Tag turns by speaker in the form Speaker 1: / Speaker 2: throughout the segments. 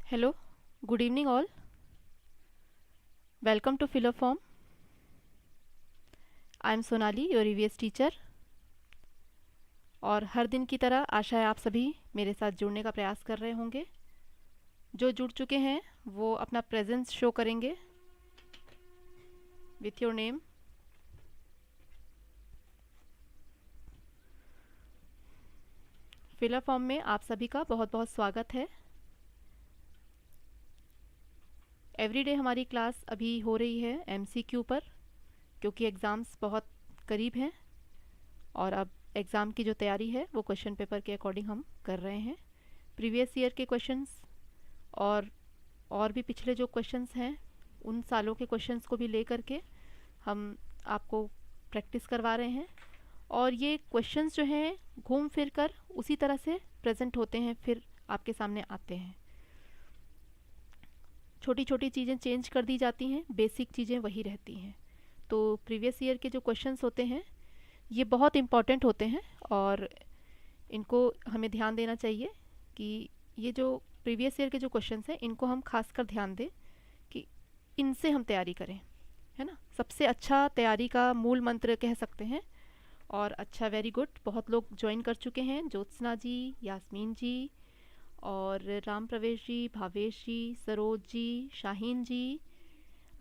Speaker 1: Hello, good evening all. Welcome to Fill a Form. I am Sonali, your EVS teacher. और हर दिन की तरह आशा है आप सभी मेरे साथ जुड़ने का प्रयास कर रहे होंगे। जो जुड़ चुके हैं वो अपना प्रेजेंस शो करेंगे with your name. Fill a form में आप सभी का बहुत बहुत स्वागत है। एवरीडे हमारी क्लास अभी हो रही है MCQ पर, क्योंकि एग्ज़ाम्स बहुत करीब हैं और अब एग्ज़ाम की जो तैयारी है वो क्वेश्चन पेपर के अकॉर्डिंग हम कर रहे हैं। प्रीवियस ईयर के क्वेश्चंस और भी पिछले जो क्वेश्चंस हैं उन सालों के क्वेश्चंस को भी ले करके हम आपको प्रैक्टिस करवा रहे हैं। और ये क्वेश्चंस जो हैं घूम फिर कर उसी तरह से प्रेजेंट होते हैं, फिर आपके सामने आते हैं। छोटी छोटी चीज़ें चेंज कर दी जाती हैं, बेसिक चीज़ें वही रहती हैं। तो प्रीवियस ईयर के जो क्वेश्चंस होते हैं ये बहुत इम्पॉर्टेंट होते हैं और इनको हमें ध्यान देना चाहिए कि ये जो प्रीवियस ईयर के जो क्वेश्चंस हैं इनको हम खासकर ध्यान दें कि इनसे हम तैयारी करें, है ना। सबसे अच्छा तैयारी का मूल मंत्र कह सकते हैं। और अच्छा, वेरी गुड, बहुत लोग ज्वाइन कर चुके हैं। ज्योत्सना जी, यास्मीन जी और Ram Pravesh ji, Bhavesh ji, Saroj ji, Shaheen ji,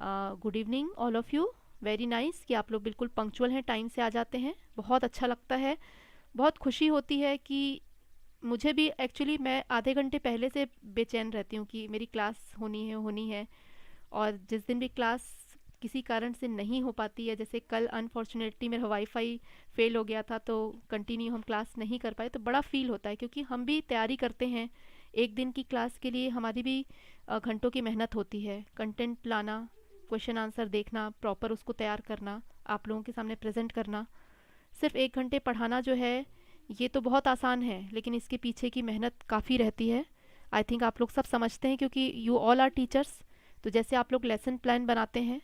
Speaker 1: good evening all of you. Very nice कि आप लोग बिल्कुल पंक्चुअल हैं, टाइम से आ जाते हैं। बहुत अच्छा लगता है, बहुत खुशी होती है कि मुझे भी एक्चुअली मैं आधे घंटे पहले से बेचैन रहती हूँ कि मेरी क्लास होनी है। और जिस दिन भी क्लास किसी कारण से नहीं हो पाती है, जैसे कल अनफॉर्चुनेटली मेरा वाईफाई फेल हो गया था तो कंटिन्यू हम क्लास नहीं कर पाए, तो बड़ा फील होता है क्योंकि हम भी तैयारी करते हैं। एक दिन की क्लास के लिए हमारी भी घंटों की मेहनत होती है। कंटेंट लाना, क्वेश्चन आंसर देखना, प्रॉपर उसको तैयार करना, आप लोगों के सामने प्रेजेंट करना। सिर्फ 1 घंटे पढ़ाना जो है ये तो बहुत आसान है, लेकिन इसके पीछे की मेहनत काफ़ी रहती है। आई थिंक आप लोग सब समझते हैं क्योंकि यू ऑल आर टीचर्स। तो जैसे आप लोग लेसन प्लान बनाते हैं,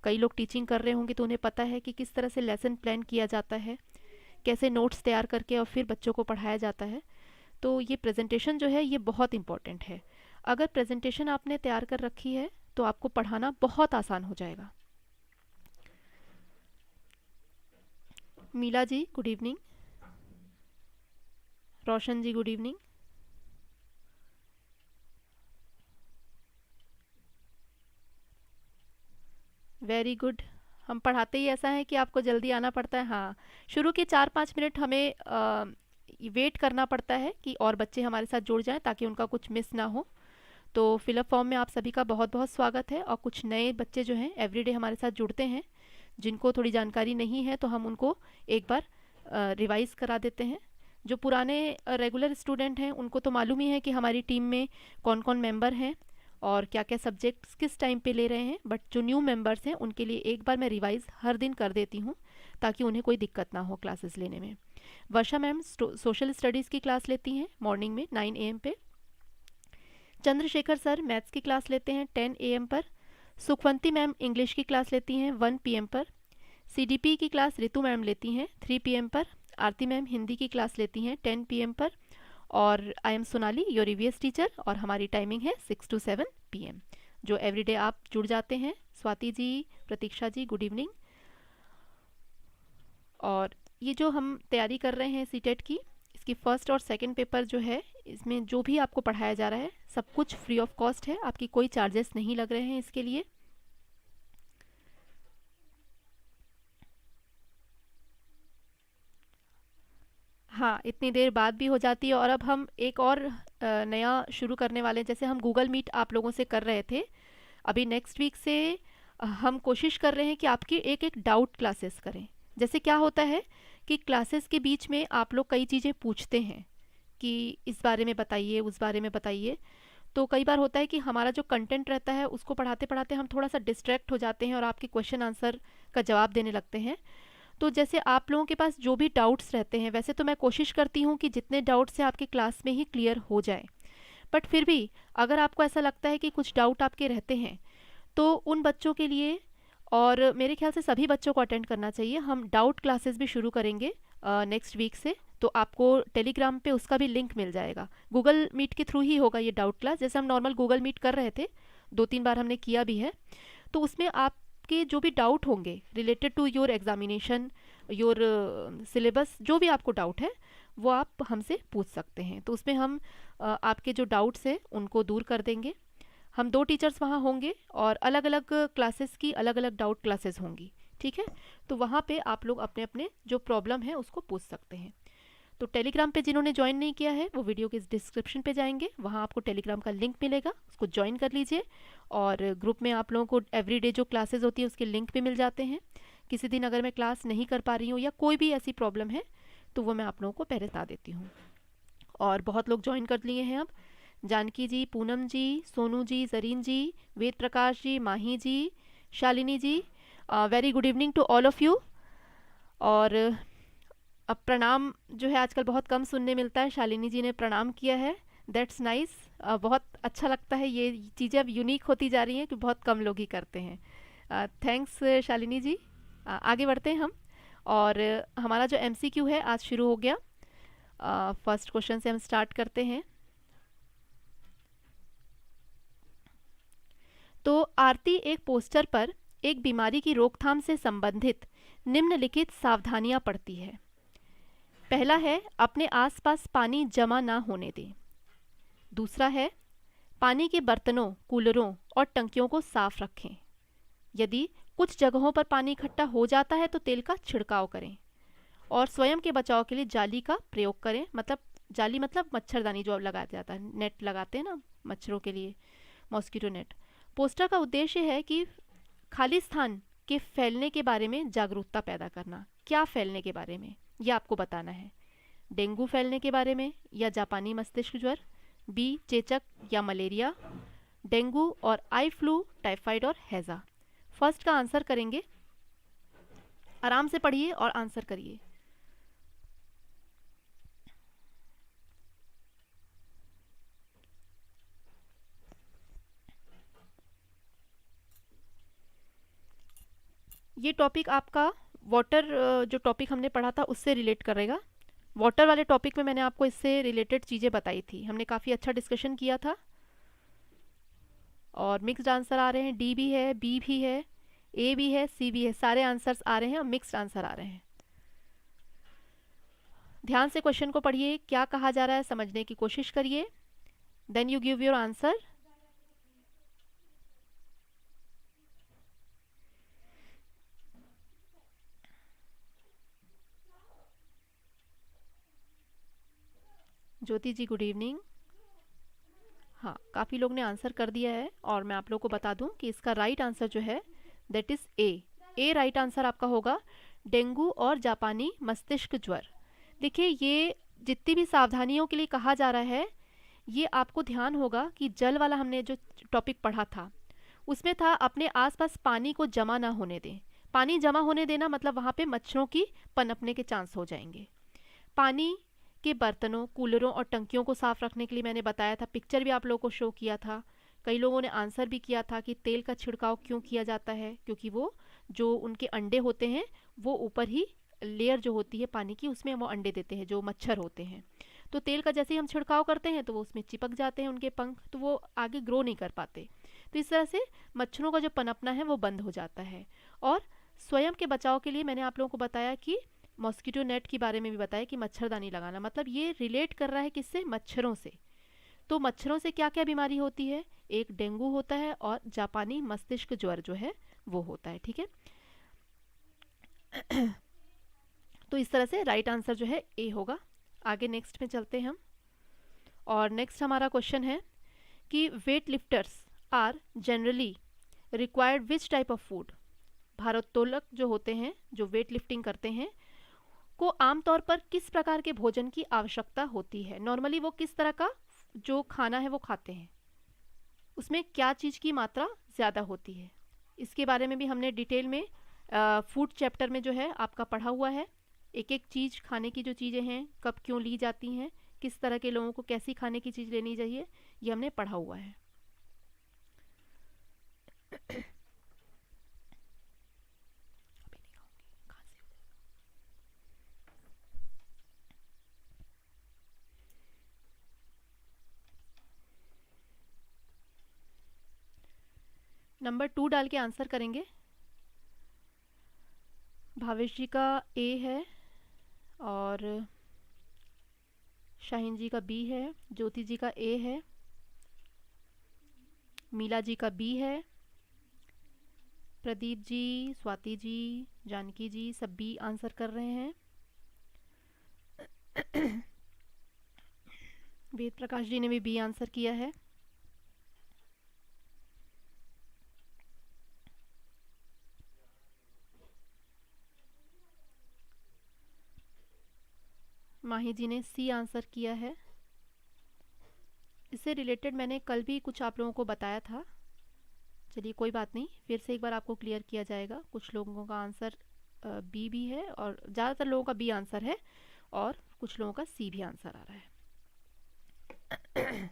Speaker 1: कई लोग टीचिंग कर रहे होंगे तो उन्हें पता है कि किस तरह से लेसन प्लान किया जाता है, कैसे नोट्स तैयार करके और फिर बच्चों को पढ़ाया जाता है। तो ये प्रेजेंटेशन जो है ये बहुत इम्पॉर्टेंट है। अगर प्रेजेंटेशन आपने तैयार कर रखी है तो आपको पढ़ाना बहुत आसान हो जाएगा। मीला जी गुड इवनिंग, रोशन जी गुड इवनिंग। Very good. हम पढ़ाते ही ऐसा है कि आपको जल्दी आना पड़ता है। हाँ, शुरू के 4-5 मिनट हमें वेट करना पड़ता है कि और बच्चे हमारे साथ जुड़ जाएं ताकि उनका कुछ मिस ना हो। तो फिलअप फॉर्म में आप सभी का बहुत बहुत स्वागत है। और कुछ नए बच्चे जो हैं एवरीडे हमारे साथ जुड़ते हैं, जिनको थोड़ी जानकारी नहीं है तो हम उनको एक बार रिवाइज करा देते हैं। जो पुराने रेगुलर स्टूडेंट हैं उनको तो मालूम ही है कि हमारी टीम में कौन कौन मेंबर हैं और क्या क्या सब्जेक्ट्स किस टाइम पे ले रहे हैं। बट जो न्यू मेंबर्स हैं उनके लिए एक बार मैं रिवाइज हर दिन कर देती हूँ ताकि उन्हें कोई दिक्कत ना हो क्लासेस लेने में। वर्षा मैम सोशल स्टडीज़ की क्लास लेती हैं मॉर्निंग में 9 AM पे। चंद्रशेखर सर मैथ्स की क्लास लेते हैं 10 AM पर। सुखवंती मैम इंग्लिश की क्लास लेती हैं 1 PM पर। CDP की क्लास रितु मैम लेती हैं 3 PM पर। आरती मैम हिंदी की क्लास लेती हैं 10 PM पर। और I am Sonali, your EVS teacher, और हमारी टाइमिंग है 6 to 7 PM, जो एवरीडे आप जुड़ जाते हैं। स्वाति जी, प्रतीक्षा जी गुड इवनिंग। और ये जो हम तैयारी कर रहे हैं सीटेट की, इसकी फर्स्ट और सेकंड पेपर जो है इसमें जो भी आपको पढ़ाया जा रहा है सब कुछ फ्री ऑफ कॉस्ट है, आपकी कोई चार्जेस नहीं लग रहे हैं इसके लिए। हाँ, इतनी देर बाद भी हो जाती है। और अब हम एक और नया शुरू करने वाले हैं। जैसे हम गूगल मीट आप लोगों से कर रहे थे, अभी नेक्स्ट वीक से हम कोशिश कर रहे हैं कि आपकी एक एक डाउट क्लासेस करें। जैसे क्या होता है कि क्लासेस के बीच में आप लोग कई चीज़ें पूछते हैं कि इस बारे में बताइए, उस बारे में बताइए। तो कई बार होता है कि हमारा जो कंटेंट रहता है उसको पढ़ाते पढ़ाते हम थोड़ा सा डिस्ट्रैक्ट हो जाते हैं और आपके क्वेश्चन आंसर का जवाब देने लगते हैं। तो जैसे आप लोगों के पास जो भी डाउट्स रहते हैं, वैसे तो मैं कोशिश करती हूँ कि जितने डाउट्स हैं आपके क्लास में ही क्लियर हो जाए, बट फिर भी अगर आपको ऐसा लगता है कि कुछ डाउट आपके रहते हैं तो उन बच्चों के लिए, और मेरे ख्याल से सभी बच्चों को अटेंड करना चाहिए, हम डाउट क्लासेस भी शुरू करेंगे नेक्स्ट वीक से। तो आपको टेलीग्राम पे उसका भी लिंक मिल जाएगा। गूगल मीट के थ्रू ही होगा ये डाउट क्लास, जैसे हम नॉर्मल गूगल मीट कर रहे थे, 2-3 बार हमने किया भी है। तो उसमें आपके जो भी डाउट होंगे related to your examination, your syllabus, जो भी आपको डाउट है वो आप हमसे पूछ सकते हैं। तो उसमें हम आपके जो डाउट्स हैं उनको दूर कर देंगे। हम 2 टीचर्स वहाँ होंगे और अलग अलग क्लासेस की अलग अलग डाउट क्लासेस होंगी, ठीक है। तो वहाँ पे आप लोग अपने अपने जो प्रॉब्लम है उसको पूछ सकते हैं। तो टेलीग्राम पे जिन्होंने ज्वाइन नहीं किया है वो वीडियो के डिस्क्रिप्शन पे जाएंगे, वहाँ आपको टेलीग्राम का लिंक मिलेगा, उसको ज्वाइन कर लीजिए। और ग्रुप में आप लोगों को एवरीडे जो क्लासेस होती है उसके लिंक भी मिल जाते हैं। किसी दिन अगर मैं क्लास नहीं कर पा रही हूँ या कोई भी ऐसी प्रॉब्लम है तो वो मैं आप लोगों को पहले बता देती हूँ। और बहुत लोग ज्वाइन कर लिए हैं अब, Janki ji, Poonam ji, Sonu ji, Zarine ji, Ved Prakash ji, Mahi ji, Shalini ji, very good evening to all of you. और अब प्रणाम जो है आजकल बहुत कम सुनने मिलता है, शालिनी जी ने प्रणाम किया है, दैट्स नाइस। बहुत अच्छा लगता है, ये चीज़ें अब यूनिक होती जा रही हैं कि बहुत कम लोग ही करते हैं। थैंक्स शालिनी जी। आगे बढ़ते हैं हम, और हमारा जो एमसीक्यू है आज शुरू हो गया। फर्स्ट क्वेश्चन से हम स्टार्ट करते हैं। तो आरती एक पोस्टर पर एक बीमारी की रोकथाम से संबंधित निम्नलिखित सावधानियां पढ़ती है। पहला है, अपने आसपास पानी जमा ना होने दें। दूसरा है, पानी के बर्तनों, कूलरों और टंकियों को साफ रखें। यदि कुछ जगहों पर पानी इकट्ठा हो जाता है तो तेल का छिड़काव करें। और स्वयं के बचाव के लिए जाली का प्रयोग करें। मतलब जाली मतलब मच्छरदानी जो अब लगाया जाता है, नेट लगाते हैं ना मच्छरों के लिए, मॉस्किटो नेट। पोस्टर का उद्देश्य है कि खाली स्थान के फैलने के बारे में जागरूकता पैदा करना। क्या फैलने के बारे में, ये आपको बताना है। डेंगू फैलने के बारे में या जापानी मस्तिष्क ज्वर, बी चेचक या मलेरिया, डेंगू और आई फ्लू, टाइफाइड और हैजा। फर्स्ट का आंसर करेंगे, आराम से पढ़िए और आंसर करिए। ये टॉपिक आपका वाटर, जो टॉपिक हमने पढ़ा था उससे रिलेट करेगा। वाटर वाले टॉपिक में मैंने आपको इससे रिलेटेड चीज़ें बताई थी, हमने काफ़ी अच्छा डिस्कशन किया था। और मिक्स्ड आंसर आ रहे हैं, डी भी है, बी भी है, ए भी है, सी भी है, सारे आंसर्स आ रहे हैं और मिक्स्ड आंसर आ रहे हैं। ध्यान से क्वेश्चन को पढ़िए, क्या कहा जा रहा है समझने की कोशिश करिए, then you give your answer. Jyoti ji good evening. हाँ, काफ़ी लोग ने आंसर कर दिया है और मैं आप लोग को बता दूं कि इसका राइट आंसर जो है that is a right answer आपका होगा, डेंगू और जापानी मस्तिष्क ज्वर। देखिए, ये जितनी भी सावधानियों के लिए कहा जा रहा है, ये आपको ध्यान होगा कि जल वाला हमने जो टॉपिक पढ़ा था उसमें था अपने आसपास पानी को जमा ना होने दें। पानी जमा होने देना मतलब वहाँ पे मच्छरों की पनपने के चांस हो जाएंगे। पानी के बर्तनों, कूलरों और टंकियों को साफ रखने के लिए मैंने बताया था, पिक्चर भी आप लोगों को शो किया था। कई लोगों ने आंसर भी किया था कि तेल का छिड़काव क्यों किया जाता है, क्योंकि वो जो उनके अंडे होते हैं वो ऊपर ही लेयर जो होती है पानी की उसमें वो अंडे देते हैं जो मच्छर होते हैं। तो तेल का जैसे ही हम छिड़काव करते हैं तो वो उसमें चिपक जाते हैं उनके पंख, तो वो आगे ग्रो नहीं कर पाते। तो इस तरह से मच्छरों का जो पनपना है वो बंद हो जाता है। और स्वयं के बचाव के लिए मैंने आप लोगों को बताया कि मॉस्किटो नेट के बारे में भी बताया कि मच्छरदानी लगाना, मतलब ये रिलेट कर रहा है किससे, मच्छरों से। तो मच्छरों से क्या क्या बीमारी होती है, एक डेंगू होता है और जापानी मस्तिष्क ज्वर जो है वो होता है, ठीक है। तो इस तरह से राइट आंसर जो है ए होगा। आगे नेक्स्ट में चलते हैं हम, और नेक्स्ट हमारा क्वेश्चन है कि weight lifters are generally required which type of food. भारोत्तोलक जो होते हैं, जो वेट लिफ्टिंग करते हैं, को आमतौर पर किस प्रकार के भोजन की आवश्यकता होती है। नॉर्मली वो किस तरह का जो खाना है वो खाते हैं, उसमें क्या चीज़ की मात्रा ज़्यादा होती है, इसके बारे में भी हमने डिटेल में फूड चैप्टर में जो है आपका पढ़ा हुआ है। एक एक चीज़, खाने की जो चीज़ें हैं कब क्यों ली जाती हैं, किस तरह के लोगों को कैसी खाने की चीज़ लेनी चाहिए, ये हमने पढ़ा हुआ है। नंबर 2 डाल के आंसर करेंगे। भावेश जी का ए है और शाहीन जी का बी है, ज्योति जी का ए है, मीला जी का बी है, प्रदीप जी, स्वाति जी, जानकी जी सब बी आंसर कर रहे हैं। वेद प्रकाश जी ने भी बी आंसर किया है। माही जी ने सी आंसर किया है। इससे रिलेटेड मैंने कल भी कुछ आप लोगों को बताया था, चलिए कोई बात नहीं, फिर से एक बार आपको क्लियर किया जाएगा। कुछ लोगों का आंसर बी भी है और ज़्यादातर लोगों का बी आंसर है और कुछ लोगों का सी भी आंसर आ रहा है।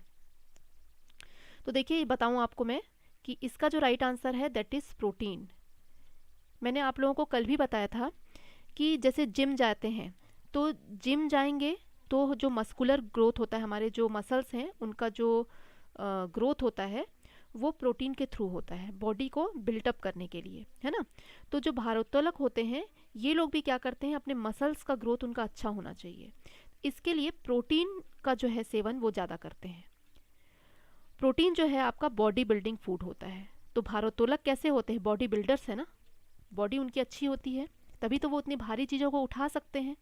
Speaker 1: तो देखिए बताऊं आपको मैं कि इसका जो राइट आंसर है दैट इज़ प्रोटीन। मैंने आप लोगों को कल भी बताया था कि जैसे जिम जाते हैं तो जिम जाएंगे तो जो मस्कुलर ग्रोथ होता है, हमारे जो मसल्स हैं उनका जो ग्रोथ होता है वो प्रोटीन के थ्रू होता है, बॉडी को बिल्टअप करने के लिए, है ना। तो जो भारोत्तोलक होते हैं ये लोग भी क्या करते हैं, अपने मसल्स का ग्रोथ उनका अच्छा होना चाहिए, इसके लिए प्रोटीन का जो है सेवन वो ज़्यादा करते हैं। प्रोटीन जो है आपका बॉडी बिल्डिंग फूड होता है। तो भारोत्तोलक कैसे होते हैं, बॉडी बिल्डर्स है ना, बॉडी उनकी अच्छी होती है तभी तो वो उतनी भारी चीज़ों को उठा सकते हैं।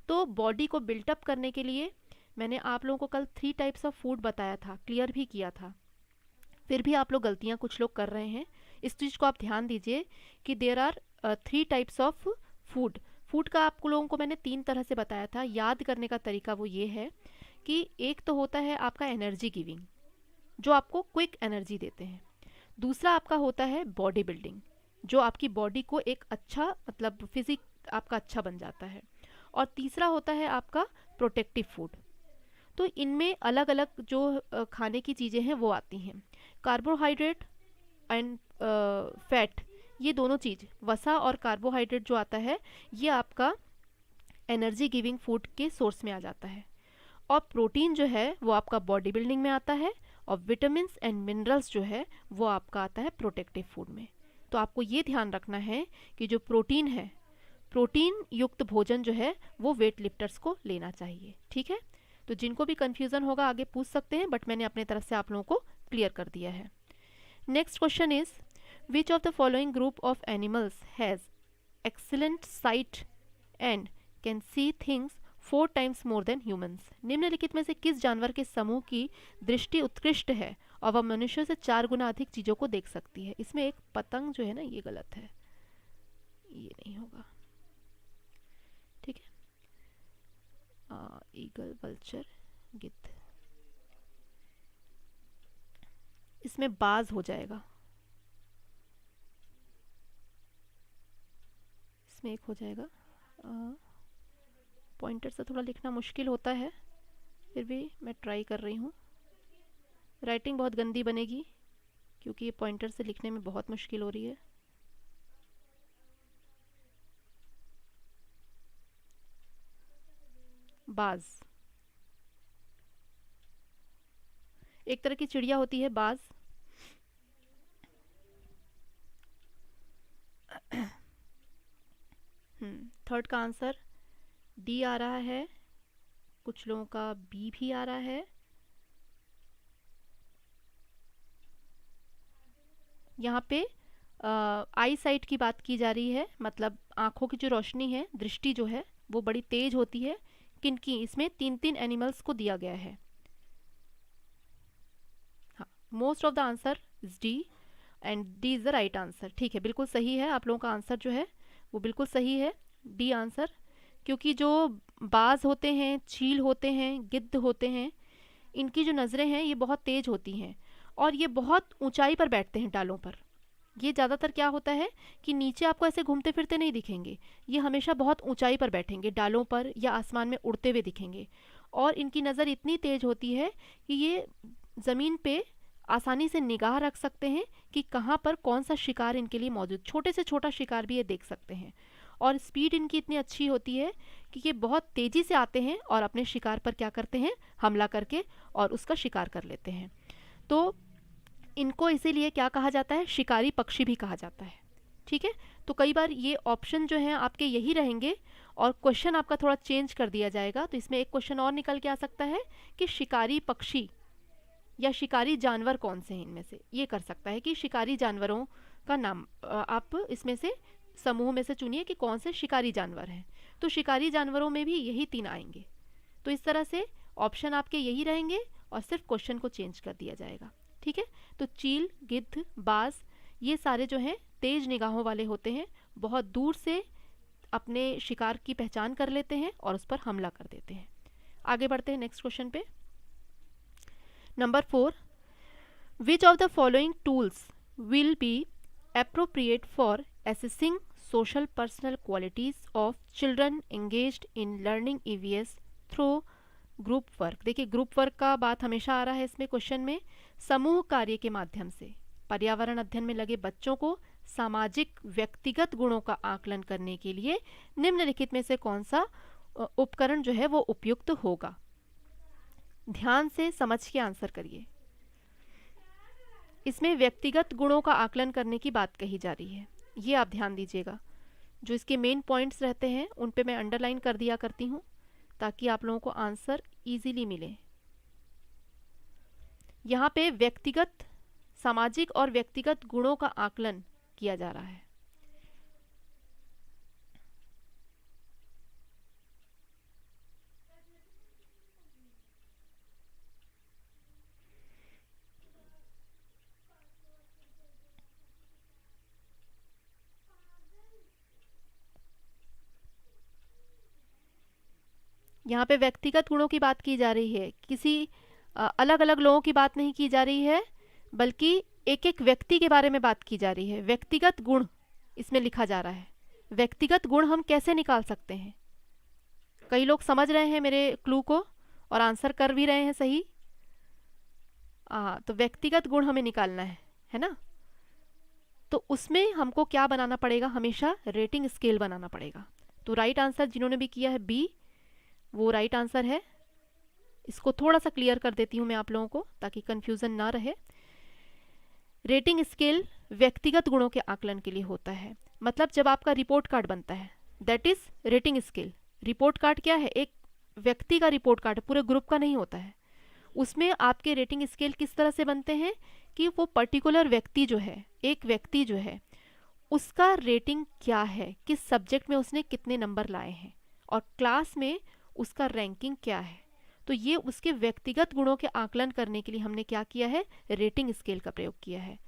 Speaker 1: तो बॉडी को बिल्टअप करने के लिए मैंने आप लोगों को कल 3 टाइप्स ऑफ फूड बताया था, क्लियर भी किया था। फिर भी आप लोग गलतियाँ कुछ लोग कर रहे हैं, इस चीज़ को आप ध्यान दीजिए कि there are 3 types of food. Food का आप लोगों को मैंने 3 तरह से बताया था। याद करने का तरीका वो ये है कि एक तो होता है आपका एनर्जी गिविंग, जो आपको क्विक एनर्जी देते हैं। दूसरा आपका होता है बॉडी बिल्डिंग, जो आपकी बॉडी को एक अच्छा मतलब फिजिक आपका अच्छा बन जाता है। और तीसरा होता है आपका प्रोटेक्टिव फूड। तो इनमें अलग अलग जो खाने की चीज़ें हैं वो आती हैं। कार्बोहाइड्रेट एंड फैट, ये दोनों चीज़, वसा और कार्बोहाइड्रेट जो आता है ये आपका एनर्जी गिविंग फूड के सोर्स में आ जाता है। और प्रोटीन जो है वो आपका बॉडी बिल्डिंग में आता है और विटामिन्स एंड मिनरल्स जो है वो आपका आता है प्रोटेक्टिव फूड में। तो आपको ये ध्यान रखना है कि जो प्रोटीन है, प्रोटीन युक्त भोजन जो है वो वेट लिफ्टर्स को लेना चाहिए, ठीक है। तो जिनको भी कन्फ्यूज़न होगा आगे पूछ सकते हैं, बट मैंने अपने तरफ से आप लोगों को क्लियर कर दिया है। Next question is which of the following group of animals has excellent site and can see things 4 times more than humans. निम्नलिखित में से किस जानवर के समूह की दृष्टि उत्कृष्ट है और वह मनुष्यों से 4 गुना अधिक चीज़ों को देख सकती है। इसमें एक पतंग जो है ना ये गलत है, ये नहीं होगा, ठीक है। ईगल, वल्चर, गिद्ध, इसमें बाज हो जाएगा, इसमें एक हो जाएगा। पॉइंटर से थोड़ा लिखना मुश्किल होता है, फिर भी मैं ट्राई कर रही हूँ। राइटिंग बहुत गंदी बनेगी क्योंकि ये पॉइंटर से लिखने में बहुत मुश्किल हो रही है। बाज एक तरह की चिड़िया होती है, बाज। थर्ड का आंसर डी आ रहा है, कुछ लोगों का बी भी आ रहा है। यहाँ पे आई साइट की बात की जा रही है, मतलब आँखों की जो रोशनी है, दृष्टि जो है वो बड़ी तेज होती है। किनकी, इसमें 3 एनिमल्स को दिया गया है। हाँ, most of the answer is D and D is the right answer. ठीक है, बिल्कुल सही है, आप लोगों का आंसर जो है वो बिल्कुल सही है, डी आंसर। क्योंकि जो बाज होते हैं, चील होते हैं, गिद्ध होते हैं, इनकी जो नज़रें हैं ये बहुत तेज होती हैं और ये बहुत ऊंचाई पर बैठते हैं डालों पर। ये ज़्यादातर क्या होता है कि नीचे आपको ऐसे घूमते फिरते नहीं दिखेंगे, ये हमेशा बहुत ऊंचाई पर बैठेंगे, डालों पर या आसमान में उड़ते हुए दिखेंगे। और इनकी नज़र इतनी तेज होती है कि ये ज़मीन पे आसानी से निगाह रख सकते हैं कि कहाँ पर कौन सा शिकार इनके लिए मौजूद, छोटे से छोटा शिकार भी ये देख सकते हैं। और स्पीड इनकी इतनी अच्छी होती है कि ये बहुत तेज़ी से आते हैं और अपने शिकार पर क्या करते हैं, हमला करके और उसका शिकार कर लेते हैं। तो इनको इसीलिए क्या कहा जाता है, शिकारी पक्षी भी कहा जाता है। ठीक है, तो कई बार ये ऑप्शन जो है आपके यही रहेंगे और क्वेश्चन आपका थोड़ा चेंज कर दिया जाएगा, तो इसमें एक क्वेश्चन और निकल के आ सकता है कि शिकारी पक्षी या शिकारी जानवर कौन से हैं इनमें से, ये कर सकता है कि शिकारी जानवरों का नाम आप इसमें से समूह में से चुनिए कि कौन से शिकारी जानवर हैं। तो शिकारी जानवरों में भी यही 3 आएंगे। तो इस तरह से ऑप्शन आपके यही रहेंगे और सिर्फ क्वेश्चन को चेंज कर दिया जाएगा। ठीक है, तो चील, गिद्ध, बाज, ये सारे जो हैं तेज निगाहों वाले होते हैं, बहुत दूर से अपने शिकार की पहचान कर लेते हैं और उस पर हमला कर देते हैं। आगे बढ़ते हैं नेक्स्ट क्वेश्चन पे। Number 4, which of the following tools will be appropriate for assessing social personal qualities of children engaged in learning EVS through group work। देखिए ग्रुप वर्क का बात हमेशा आ रहा है इसमें क्वेश्चन में। समूह कार्य के माध्यम से पर्यावरण अध्ययन में लगे बच्चों को सामाजिक व्यक्तिगत गुणों का आकलन करने के लिए निम्नलिखित में से कौन सा उपकरण जो है वो उपयुक्त होगा। ध्यान से समझ के आंसर करिए। इसमें व्यक्तिगत गुणों का आकलन करने की बात कही जा रही है, ये आप ध्यान दीजिएगा। जो इसके मेन पॉइंट्स रहते हैं उन पे मैं अंडरलाइन कर दिया करती हूँ ताकि आप लोगों को आंसर इजीली मिले। यहाँ पे व्यक्तिगत, सामाजिक और व्यक्तिगत गुणों का आकलन किया जा रहा है। यहाँ पे व्यक्तिगत गुणों की बात की जा रही है, किसी अलग अलग लोगों की बात नहीं की जा रही है, बल्कि एक एक व्यक्ति के बारे में बात की जा रही है। व्यक्तिगत गुण इसमें लिखा जा रहा है। व्यक्तिगत गुण हम कैसे निकाल सकते हैं? कई लोग समझ रहे हैं मेरे क्लू को और आंसर कर भी रहे हैं सही। तो व्यक्तिगत गुण हमें निकालना है ना? तो उसमें हमको क्या बनाना पड़ेगा? हमेशा रेटिंग स्केल बनाना पड़ेगा। तो राइट आंसर जिन्होंने भी किया है बी, वो राइट आंसर है। इसको थोड़ा सा क्लियर कर देती हूँ मैं आप लोगों को ताकि कंफ्यूजन ना रहे। रेटिंग स्केल व्यक्तिगत गुणों के आकलन के लिए होता है। मतलब जब आपका रिपोर्ट कार्ड बनता है, that is rating scale. Report card क्या है? एक व्यक्ति का रिपोर्ट कार्ड, पूरे ग्रुप का नहीं होता है। उसमें आपके रेटिंग स्केल किस तरह से बनते हैं कि वो पर्टिकुलर व्यक्ति जो है, एक व्यक्ति जो है, उसका रेटिंग क्या है, किस सब्जेक्ट में उसने कितने नंबर लाए हैं और क्लास में उसका रैंकिंग क्या है। तो ये उसके व्यक्तिगत गुणों के आकलन करने के लिए हमने क्या किया है? रेटिंग स्केल का प्रयोग किया है।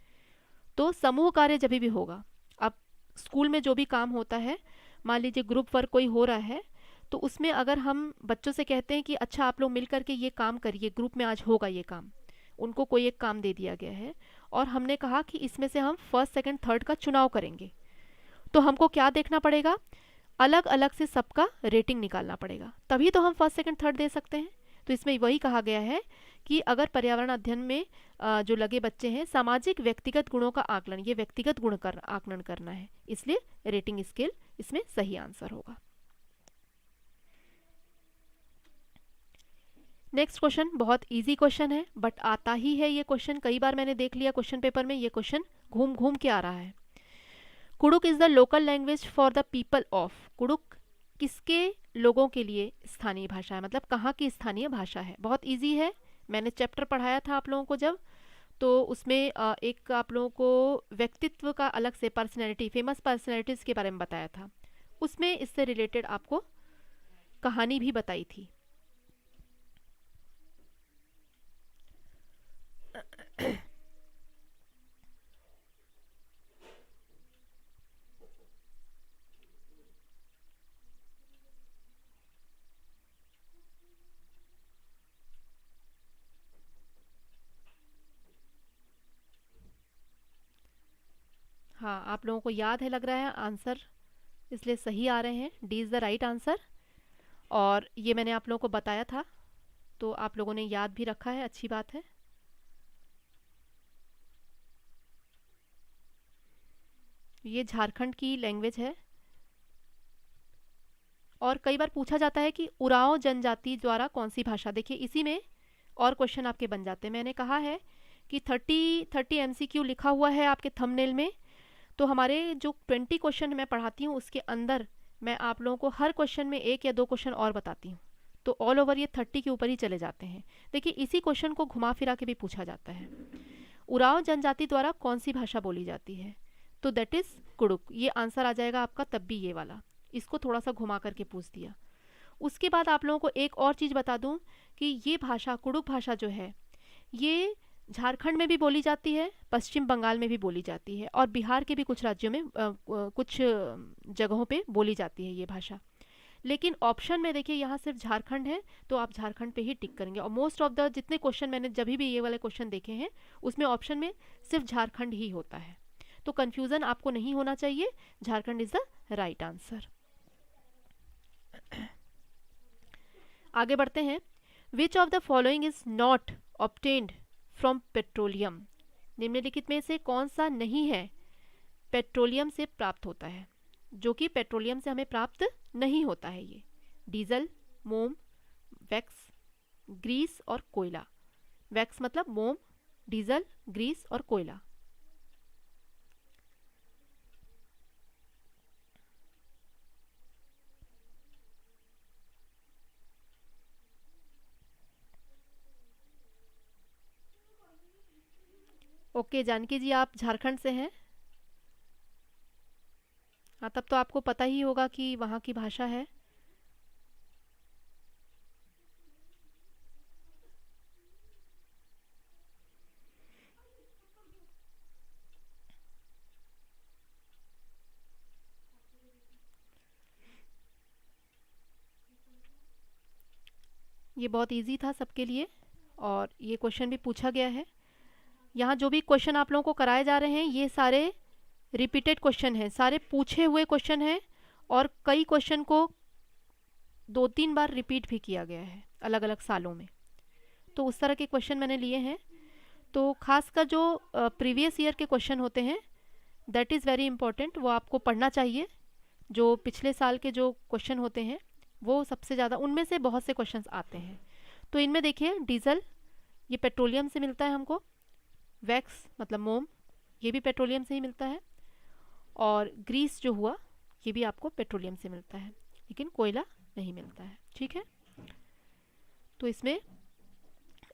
Speaker 1: तो समूह कार्य जब भी होगा, अब स्कूल में जो भी काम होता है, मान लीजिए ग्रुप वर्क कोई हो रहा है, तो उसमें अगर हम बच्चों से कहते हैं कि अच्छा आप लोग मिल करके ये काम करिए, ग्रुप में आज होगा ये काम, उनको कोई एक काम दे दिया गया है और हमने कहा कि इसमें से हम फर्स्ट, सेकंड, थर्ड का चुनाव करेंगे, तो हमको क्या देखना पड़ेगा? अलग अलग से सबका रेटिंग निकालना पड़ेगा, तभी तो हम फर्स्ट, सेकंड, थर्ड दे सकते हैं। तो इसमें वही कहा गया है कि अगर पर्यावरण अध्ययन में जो लगे बच्चे हैं, सामाजिक व्यक्तिगत गुणों का आकलन, ये व्यक्तिगत गुण का आकलन करना है, इसलिए रेटिंग स्केल इसमें सही आंसर होगा। नेक्स्ट क्वेश्चन बहुत इजी क्वेश्चन है, बट आता ही है ये क्वेश्चन, कई बार मैंने देख लिया क्वेश्चन पेपर में ये क्वेश्चन घूम घूम के आ रहा है। Kurukh is the local language for the people of. Kurukh किसके लोगों के लिए स्थानीय भाषा है, मतलब कहाँ की स्थानीय भाषा है? बहुत इजी है, मैंने चैप्टर पढ़ाया था आप लोगों को जब, तो उसमें एक आप लोगों को व्यक्तित्व का अलग से पर्सनैलिटी, फेमस पर्सनैलिटीज़ के बारे में बताया था, उसमें इससे रिलेटेड आपको कहानी भी बताई थी। हाँ, आप लोगों को याद है लग रहा है आंसर, इसलिए सही आ रहे हैं। D is the right answer, और ये मैंने आप लोगों को बताया था, तो आप लोगों ने याद भी रखा है, अच्छी बात है। ये झारखंड की लैंग्वेज है और कई बार पूछा जाता है कि उरांव जनजाति द्वारा कौन सी भाषा। देखिए इसी में और क्वेश्चन आपके बन जाते हैं। मैंने कहा है कि 30 MCQ लिखा हुआ है आपके थंबनेल में, तो हमारे जो 20 क्वेश्चन मैं पढ़ाती हूँ उसके अंदर मैं आप लोगों को हर क्वेश्चन में 1 या 2 क्वेश्चन और बताती हूँ, तो ऑल ओवर ये 30 के ऊपर ही चले जाते हैं। देखिए इसी क्वेश्चन को घुमा फिरा के भी पूछा जाता है, उरांव जनजाति द्वारा कौन सी भाषा बोली जाती है, तो दैट इज़ कुड़ुक। ये आंसर आ जाएगा आपका तब भी ये वाला, इसको थोड़ा सा घुमा करके पूछ दिया। उसके बाद आप लोगों को एक और चीज़ बता दूं कि ये भाषा कुड़ुक भाषा जो है ये झारखंड में भी बोली जाती है, पश्चिम बंगाल में भी बोली जाती है, और बिहार के भी कुछ राज्यों में कुछ जगहों पे बोली जाती है ये भाषा। लेकिन ऑप्शन में देखिए यहाँ सिर्फ झारखंड है, तो आप झारखंड पे ही टिक करेंगे। और मोस्ट ऑफ द जितने क्वेश्चन मैंने जब भी ये वाले क्वेश्चन देखे हैं उसमें ऑप्शन में सिर्फ झारखंड ही होता है, तो कन्फ्यूज़न आपको नहीं होना चाहिए, Jharkhand is the right answer. आगे बढ़ते हैं। Which of the following is not obtained from petroleum, निम्नलिखित में से कौन सा नहीं है पेट्रोलियम से प्राप्त होता है, जो कि पेट्रोलियम से हमें प्राप्त नहीं होता है। ये डीजल, मोम, वैक्स, ग्रीस और कोयला। वैक्स मतलब मोम, डीजल, ग्रीस और कोयला। ओके जानकी जी, आप झारखंड से हैं? हाँ, तब तो आपको पता ही होगा कि वहाँ की भाषा है। ये बहुत इजी था सबके लिए, और ये क्वेश्चन भी पूछा गया है। यहाँ जो भी क्वेश्चन आप लोगों को कराए जा रहे हैं ये सारे रिपीटेड क्वेश्चन हैं, सारे पूछे हुए क्वेश्चन हैं, और कई क्वेश्चन को 2-3 बार रिपीट भी किया गया है अलग अलग सालों में, तो उस तरह के क्वेश्चन मैंने लिए हैं। तो खासकर जो प्रीवियस ईयर के क्वेश्चन होते हैं दैट इज़ वेरी इंपॉर्टेंट, वो आपको पढ़ना चाहिए। जो पिछले साल के जो क्वेश्चन होते हैं वो सबसे ज़्यादा, उनमें से बहुत से क्वेश्चंस आते हैं। तो इनमें देखिए डीजल ये पेट्रोलियम से मिलता है हमको, वैक्स मतलब मोम ये भी पेट्रोलियम से ही मिलता है, और ग्रीस जो हुआ ये भी आपको पेट्रोलियम से मिलता है, लेकिन कोयला नहीं मिलता है। ठीक है, तो इसमें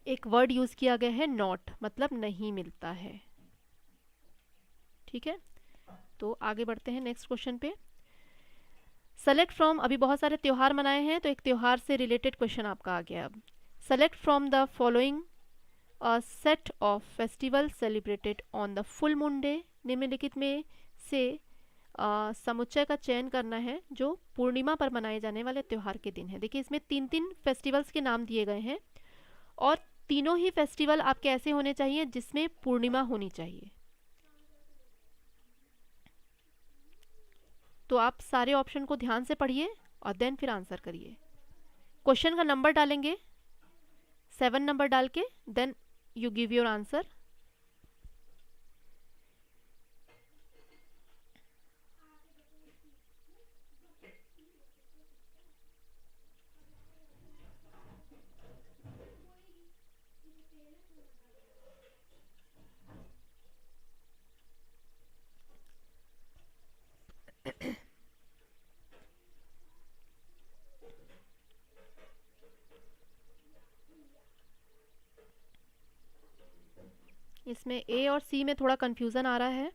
Speaker 1: एक वर्ड यूज़ किया गया है नॉट, मतलब नहीं मिलता है। ठीक है, तो आगे बढ़ते हैं नेक्स्ट क्वेश्चन पे। सेलेक्ट फ्रॉम, अभी बहुत सारे त्यौहार मनाए हैं तो एक त्यौहार से रिलेटेड क्वेश्चन आपका आ गया। अब select from the following a set of festival celebrated on the full moon day, निम्नलिखित में से समुच्चय का चयन करना है जो पूर्णिमा पर मनाए जाने वाले त्यौहार के दिन है। देखिए इसमें 3-3 फेस्टिवल्स के नाम दिए गए हैं, और तीनों ही फेस्टिवल आपके ऐसे होने चाहिए जिसमें पूर्णिमा होनी चाहिए। तो आप सारे ऑप्शन को ध्यान से पढ़िए और देन फिर आंसर करिए। क्वेश्चन का नंबर डालेंगे, 7 नंबर डाल के then you give your answer. इसमें ए और सी में थोड़ा कंफ्यूजन आ रहा है।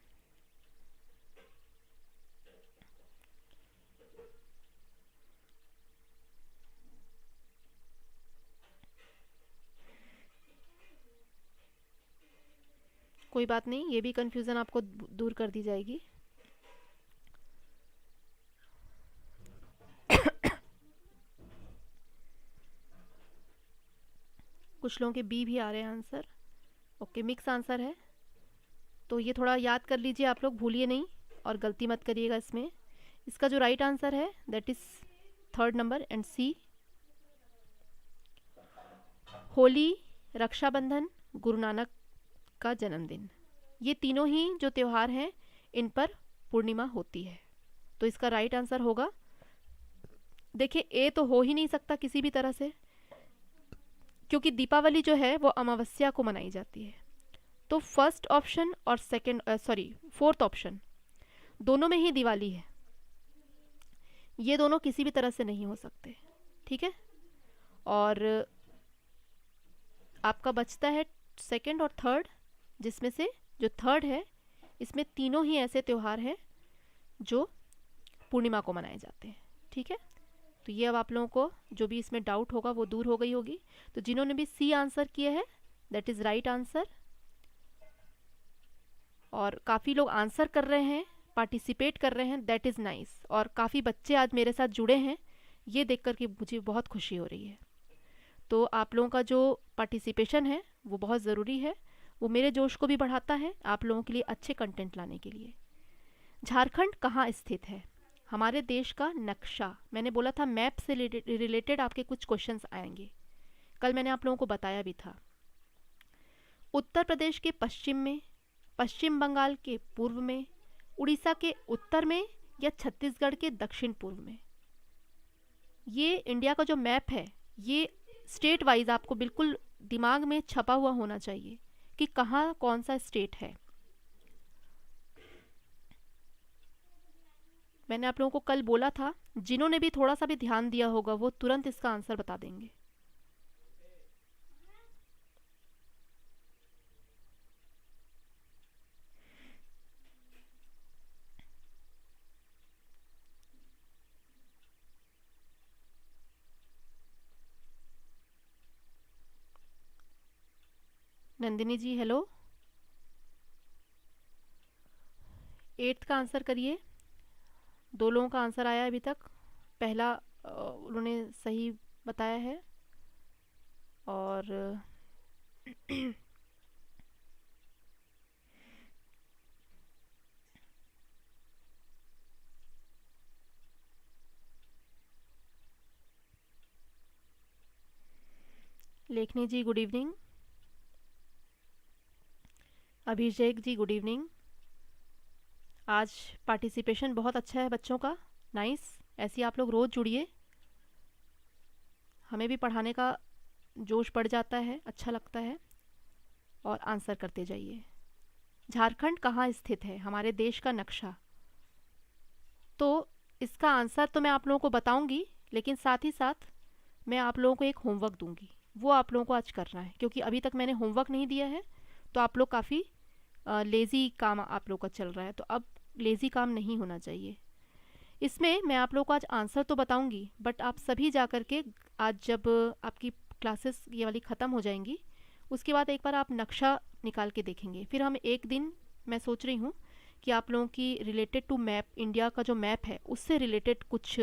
Speaker 1: कोई बात नहीं, ये भी कंफ्यूजन आपको दूर कर दी जाएगी। कुछ लोगों के बी भी आ रहे हैं आंसर। ओके, मिक्स आंसर है, तो ये थोड़ा याद कर लीजिए आप लोग, भूलिए नहीं और गलती मत करिएगा इसमें। इसका जो राइट आंसर है that is 3rd number and C. Holi, Rakshabandhan, Guru Nanak का जन्मदिन, ये तीनों ही जो त्यौहार हैं इन पर पूर्णिमा होती है, तो इसका राइट आंसर होगा, देखिए ए तो हो ही नहीं सकता किसी भी तरह से, क्योंकि दीपावली जो है वो अमावस्या को मनाई जाती है, तो फर्स्ट ऑप्शन और फोर्थ ऑप्शन दोनों में ही दिवाली है, ये दोनों किसी भी तरह से नहीं हो सकते, ठीक है। और आपका बचता है सेकंड और थर्ड, जिसमें से जो थर्ड है इसमें तीनों ही ऐसे त्यौहार हैं जो पूर्णिमा को मनाए जाते हैं, ठीक है। तो ये अब आप लोगों को जो भी इसमें डाउट होगा वो दूर हो गई होगी। तो जिन्होंने भी सी आंसर किया है दैट इज़ राइट आंसर। और काफ़ी लोग आंसर कर रहे हैं, पार्टिसिपेट कर रहे हैं, दैट इज़ नाइस। और काफ़ी बच्चे आज मेरे साथ जुड़े हैं, ये देख कर के मुझे बहुत खुशी हो रही है। तो आप लोगों का जो पार्टिसिपेशन है वो बहुत ज़रूरी है, वो मेरे जोश को भी बढ़ाता है आप लोगों के लिए अच्छे कंटेंट लाने के लिए। झारखंड कहाँ स्थित है? हमारे देश का नक्शा, मैंने बोला था मैप से रिलेटेड आपके कुछ क्वेश्चंस आएंगे, कल मैंने आप लोगों को बताया भी था। उत्तर प्रदेश के पश्चिम में, पश्चिम बंगाल के पूर्व में, उड़ीसा के उत्तर में या छत्तीसगढ़ के दक्षिण पूर्व में? ये इंडिया का जो मैप है ये स्टेट वाइज आपको बिल्कुल दिमाग में छपा हुआ होना चाहिए कि कहाँ कौन सा स्टेट है। मैंने आप लोगों को कल बोला था, जिन्होंने भी थोड़ा सा भी ध्यान दिया होगा वो तुरंत इसका आंसर बता देंगे। नंदिनी जी हेलो, 8th का आंसर करिए। 2 लोगों का आंसर आया अभी तक, पहला उन्होंने सही बताया है और लेखनी जी good evening, Abhishek ji good evening. आज पार्टिसिपेशन बहुत अच्छा है बच्चों का, नाइस। ऐसे ही आप लोग रोज़ जुड़िए, हमें भी पढ़ाने का जोश बढ़ जाता है, अच्छा लगता है। और आंसर करते जाइए। झारखंड कहाँ स्थित है? हमारे देश का नक्शा। तो इसका आंसर तो मैं आप लोगों को बताऊंगी, लेकिन साथ ही साथ मैं आप लोगों को एक होमवर्क दूंगी, वो आप लोगों को आज करना है, क्योंकि अभी तक मैंने होमवर्क नहीं दिया है। तो आप लोग काफ़ी लेज़ी काम आप लोग का चल रहा है, तो अब लेज़ी काम नहीं होना चाहिए। इसमें मैं आप लोग को आज आंसर तो बताऊंगी, बट आप सभी जा कर के आज जब आपकी क्लासेस ये वाली ख़त्म हो जाएंगी उसके बाद एक बार आप नक्शा निकाल के देखेंगे। फिर हम एक दिन, मैं सोच रही हूँ कि आप लोगों की रिलेटेड टू मैप, इंडिया का जो मैप है उससे रिलेटेड कुछ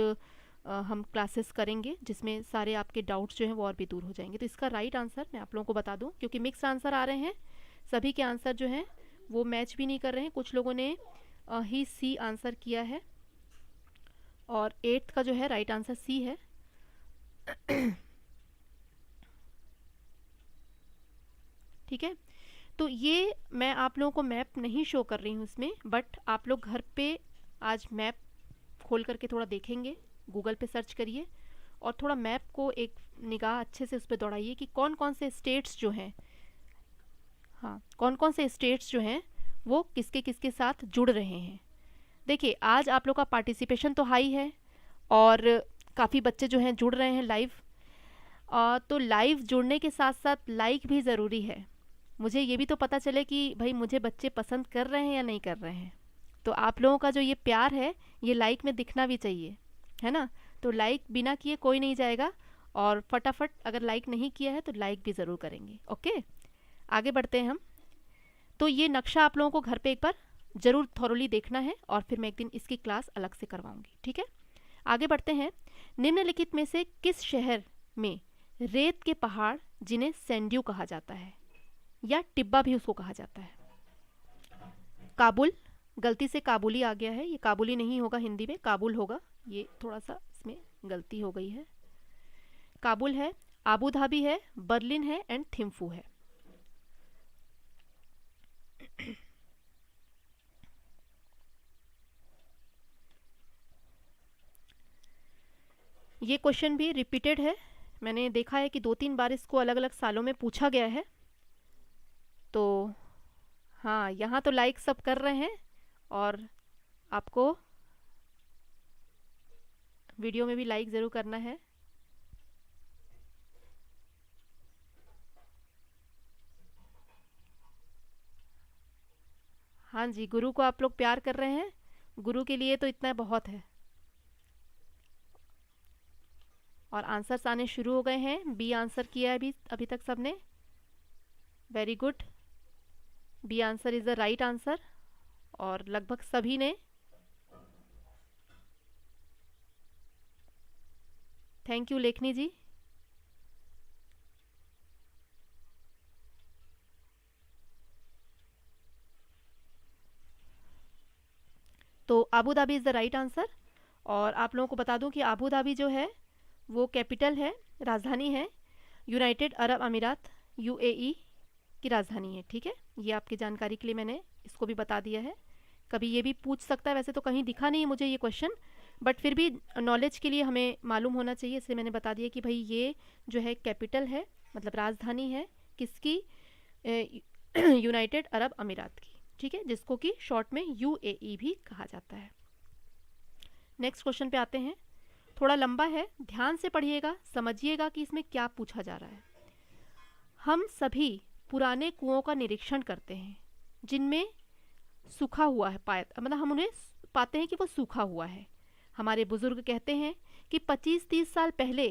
Speaker 1: हम क्लासेस करेंगे, जिसमें सारे आपके डाउट्स जो हैं वो और भी दूर हो जाएंगे। तो इसका राइट आंसर मैं आप लोगों को बता दूं, क्योंकि मिक्स आंसर आ रहे हैं, सभी के आंसर जो हैं वो मैच भी नहीं कर रहे हैं। कुछ लोगों ने ही सी आंसर किया है और 8th का जो है राइट आंसर सी है। ठीक है, तो ये मैं आप लोगों को मैप नहीं शो कर रही हूँ इसमें, बट आप लोग घर पे आज मैप खोल करके थोड़ा देखेंगे, गूगल पे सर्च करिए और थोड़ा मैप को एक निगाह अच्छे से उस पर दौड़ाइए कि कौन कौन से स्टेट्स जो हैं, हाँ कौन कौन से स्टेट्स जो हैं वो किसके किसके साथ जुड़ रहे हैं। देखिए आज आप लोग का पार्टिसिपेशन तो हाई है और काफ़ी बच्चे जो हैं जुड़ रहे हैं लाइव, तो लाइव जुड़ने के साथ साथ लाइक भी ज़रूरी है। मुझे ये भी तो पता चले कि भाई मुझे बच्चे पसंद कर रहे हैं या नहीं कर रहे हैं। तो आप लोगों का जो ये प्यार है ये लाइक में दिखना भी चाहिए, है ना। तो लाइक बिना किए कोई नहीं जाएगा, और फटाफट अगर लाइक नहीं किया है तो लाइक भी ज़रूर करेंगे। ओके, आगे बढ़ते हैं हम। तो ये नक्शा आप लोगों को घर पे एक बार ज़रूर थॉरोली देखना है, और फिर मैं एक दिन इसकी क्लास अलग से करवाऊंगी, ठीक है। आगे बढ़ते हैं। निम्नलिखित में से किस शहर में रेत के पहाड़, जिन्हें सैंड्यू कहा जाता है या टिब्बा भी उसको कहा जाता है? काबुल, गलती से काबुली आ गया है, ये काबुली नहीं होगा, हिंदी में काबुल होगा, ये थोड़ा सा इसमें गलती हो गई है। काबुल है, आबू धाबी है, बर्लिन है एंड थिम्फू है। ये क्वेश्चन भी रिपीटेड है, मैंने देखा है कि 2-3 बार इसको अलग अलग सालों में पूछा गया है। तो हाँ, यहाँ तो लाइक सब कर रहे हैं और आपको वीडियो में भी लाइक ज़रूर करना है। हाँ जी, गुरु को आप लोग प्यार कर रहे हैं, गुरु के लिए तो इतना बहुत है। और आंसर्स आने शुरू हो गए हैं। बी आंसर किया है अभी अभी तक सबने, very good. B answer is the right answer और लगभग सभी ने। Thank you Lekhni ji. तो Abu Dhabi is the right answer. और आप लोगों को बता दूं कि आबू धाबी जो है वो कैपिटल है, राजधानी है, यूनाइटेड अरब अमीरात यूएई की राजधानी है। ठीक है, ये आपकी जानकारी के लिए मैंने इसको भी बता दिया है। कभी ये भी पूछ सकता है, वैसे तो कहीं दिखा नहीं मुझे ये क्वेश्चन, बट फिर भी नॉलेज के लिए हमें मालूम होना चाहिए, इसलिए मैंने बता दिया कि भाई ये जो है कैपिटल है, मतलब राजधानी है किसकी, यूनाइटेड अरब अमीरात की। ठीक है, जिसको कि शॉर्ट में यूएई भी कहा जाता है। नेक्स्ट क्वेश्चन पे आते हैं, थोड़ा लंबा है, ध्यान से पढ़िएगा, समझिएगा कि इसमें क्या पूछा जा रहा है। हम सभी पुराने कुओं का निरीक्षण करते हैं जिनमें सूखा हुआ है, मतलब हम उन्हें पाते हैं कि वो सूखा हुआ है। हमारे बुजुर्ग कहते हैं कि 25-30 साल पहले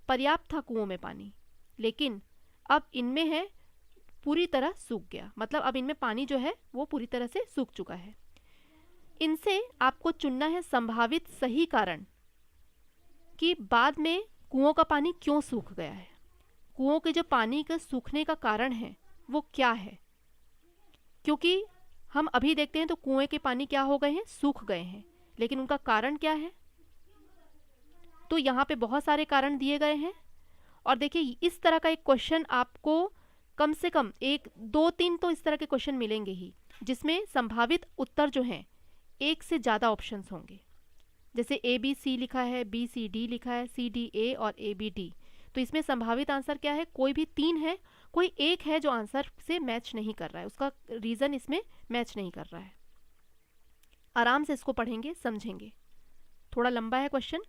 Speaker 1: पर्याप्त था कुओं में पानी, लेकिन अब इनमें है पूरी तरह सूख गया, मतलब अब इनमें पानी जो है वो पूरी तरह से सूख चुका है। इनसे आपको चुनना है संभावित सही कारण कि बाद में कुओं का पानी क्यों सूख गया है। कुओं के जो पानी का सूखने का कारण है वो क्या है, क्योंकि हम अभी देखते हैं तो कुएं के पानी क्या हो गए हैं, सूख गए हैं, लेकिन उनका कारण क्या है। तो यहाँ पे बहुत सारे कारण दिए गए हैं और देखिए इस तरह का एक क्वेश्चन आपको कम से कम 1-2-3 तो इस तरह के क्वेश्चन मिलेंगे ही, जिसमें संभावित उत्तर जो हैं एक से ज़्यादा ऑप्शंस होंगे। जैसे ABC लिखा है, BCD लिखा है, CDA और ABD, तो इसमें संभावित आंसर क्या है, कोई भी 3 है, कोई एक है जो आंसर से मैच नहीं कर रहा है, उसका रीज़न इसमें मैच नहीं कर रहा है। आराम से इसको पढ़ेंगे, समझेंगे। थोड़ा लंबा है क्वेश्चन।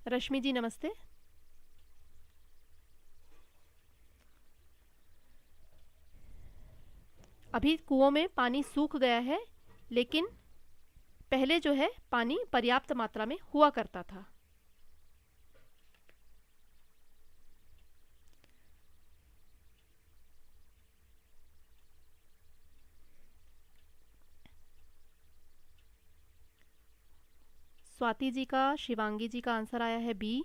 Speaker 1: रश्मि जी नमस्ते। अभी कुओं में पानी सूख गया है, लेकिन पहले जो है पानी पर्याप्त मात्रा में हुआ करता था। स्वाति जी का, शिवांगी जी का आंसर आया है बी।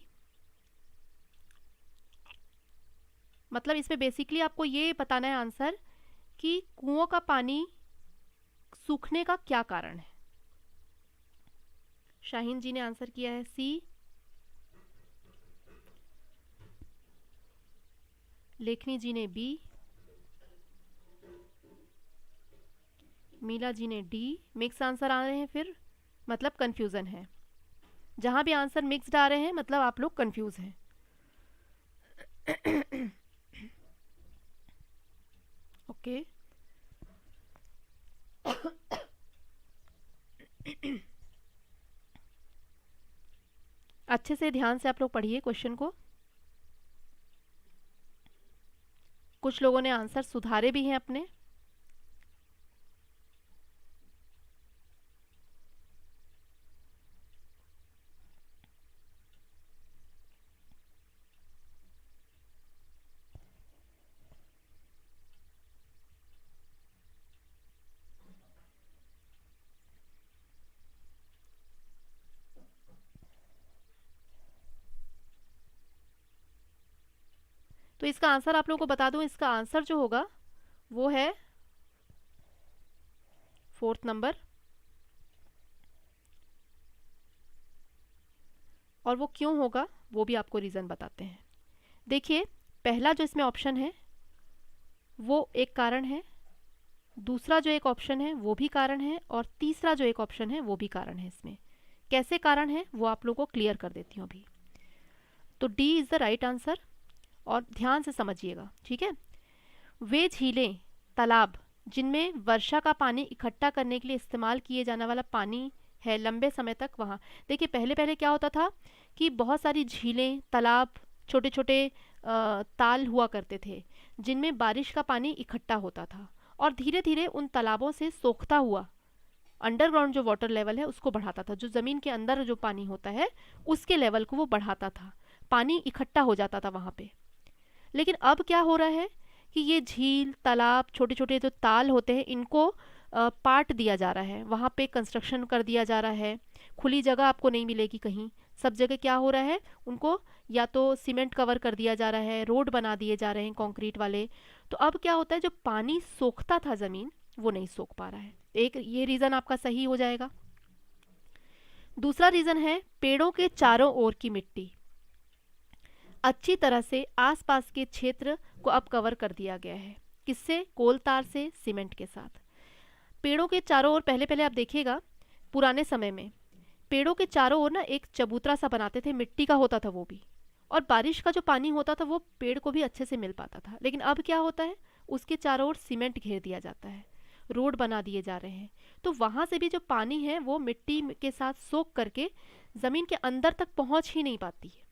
Speaker 1: मतलब इसमें बेसिकली आपको ये बताना है आंसर कि कुओं का पानी सूखने का क्या कारण है। शाहीन जी ने आंसर किया है सी, लेखनी जी ने बी, मीला जी ने डी। मिक्स आंसर आ रहे हैं फिर, मतलब कंफ्यूजन है। जहां भी आंसर मिक्स्ड आ रहे हैं मतलब आप लोग कंफ्यूज हैं। ओके अच्छे से ध्यान से आप लोग पढ़िए क्वेश्चन को। कुछ लोगों ने आंसर सुधारे भी हैं अपने। तो इसका आंसर आप लोगों को बता दूं, इसका आंसर जो होगा वो है 4th नंबर। और वो क्यों होगा वो भी आपको रीज़न बताते हैं। देखिए पहला जो इसमें ऑप्शन है वो एक कारण है, दूसरा जो एक ऑप्शन है वो भी कारण है, और तीसरा जो एक ऑप्शन है वो भी कारण है। इसमें कैसे कारण है वो आप लोगों को क्लियर कर देती हूँ अभी। तो D is the right answer. और ध्यान से समझिएगा, ठीक है। वे झीलें, तालाब जिनमें वर्षा का पानी इकट्ठा करने के लिए इस्तेमाल किए जाने वाला पानी है लंबे समय तक, वहाँ देखिए पहले पहले क्या होता था कि बहुत सारी झीलें, तालाब, छोटे छोटे ताल हुआ करते थे जिनमें बारिश का पानी इकट्ठा होता था, और धीरे धीरे उन तालाबों से सोखता हुआ अंडरग्राउंड जो वाटर लेवल है उसको बढ़ाता था, जो ज़मीन के अंदर जो पानी होता है उसके लेवल को वो बढ़ाता था, पानी इकट्ठा हो जाता था वहाँ पे। लेकिन अब क्या हो रहा है कि ये झील, तालाब, छोटे छोटे जो ताल होते हैं इनको पाट दिया जा रहा है, वहाँ पे कंस्ट्रक्शन कर दिया जा रहा है, खुली जगह आपको नहीं मिलेगी कहीं, सब जगह क्या हो रहा है उनको या तो सीमेंट कवर कर दिया जा रहा है, रोड बना दिए जा रहे हैं कंक्रीट वाले। तो अब क्या होता है, जो पानी सोखता था ज़मीन वो नहीं सोख पा रहा है। एक ये रीज़न आपका सही हो जाएगा। दूसरा रीज़न है पेड़ों के चारों ओर की मिट्टी अच्छी तरह से आसपास के क्षेत्र को अब कवर कर दिया गया है। किससे? कोल तार से, सीमेंट के साथ। पेड़ों के चारों ओर पहले पहले आप देखिएगा पुराने समय में पेड़ों के चारों ओर ना एक चबूतरा सा बनाते थे, मिट्टी का होता था वो भी, और बारिश का जो पानी होता था वो पेड़ को भी अच्छे से मिल पाता था। लेकिन अब क्या होता है, उसके चारों ओर सीमेंट घेर दिया जाता है, रोड बना दिए जा रहे हैं, तो वहाँ से भी जो पानी है वो मिट्टी के साथ सोख करके ज़मीन के अंदर तक पहुँच ही नहीं पाती है।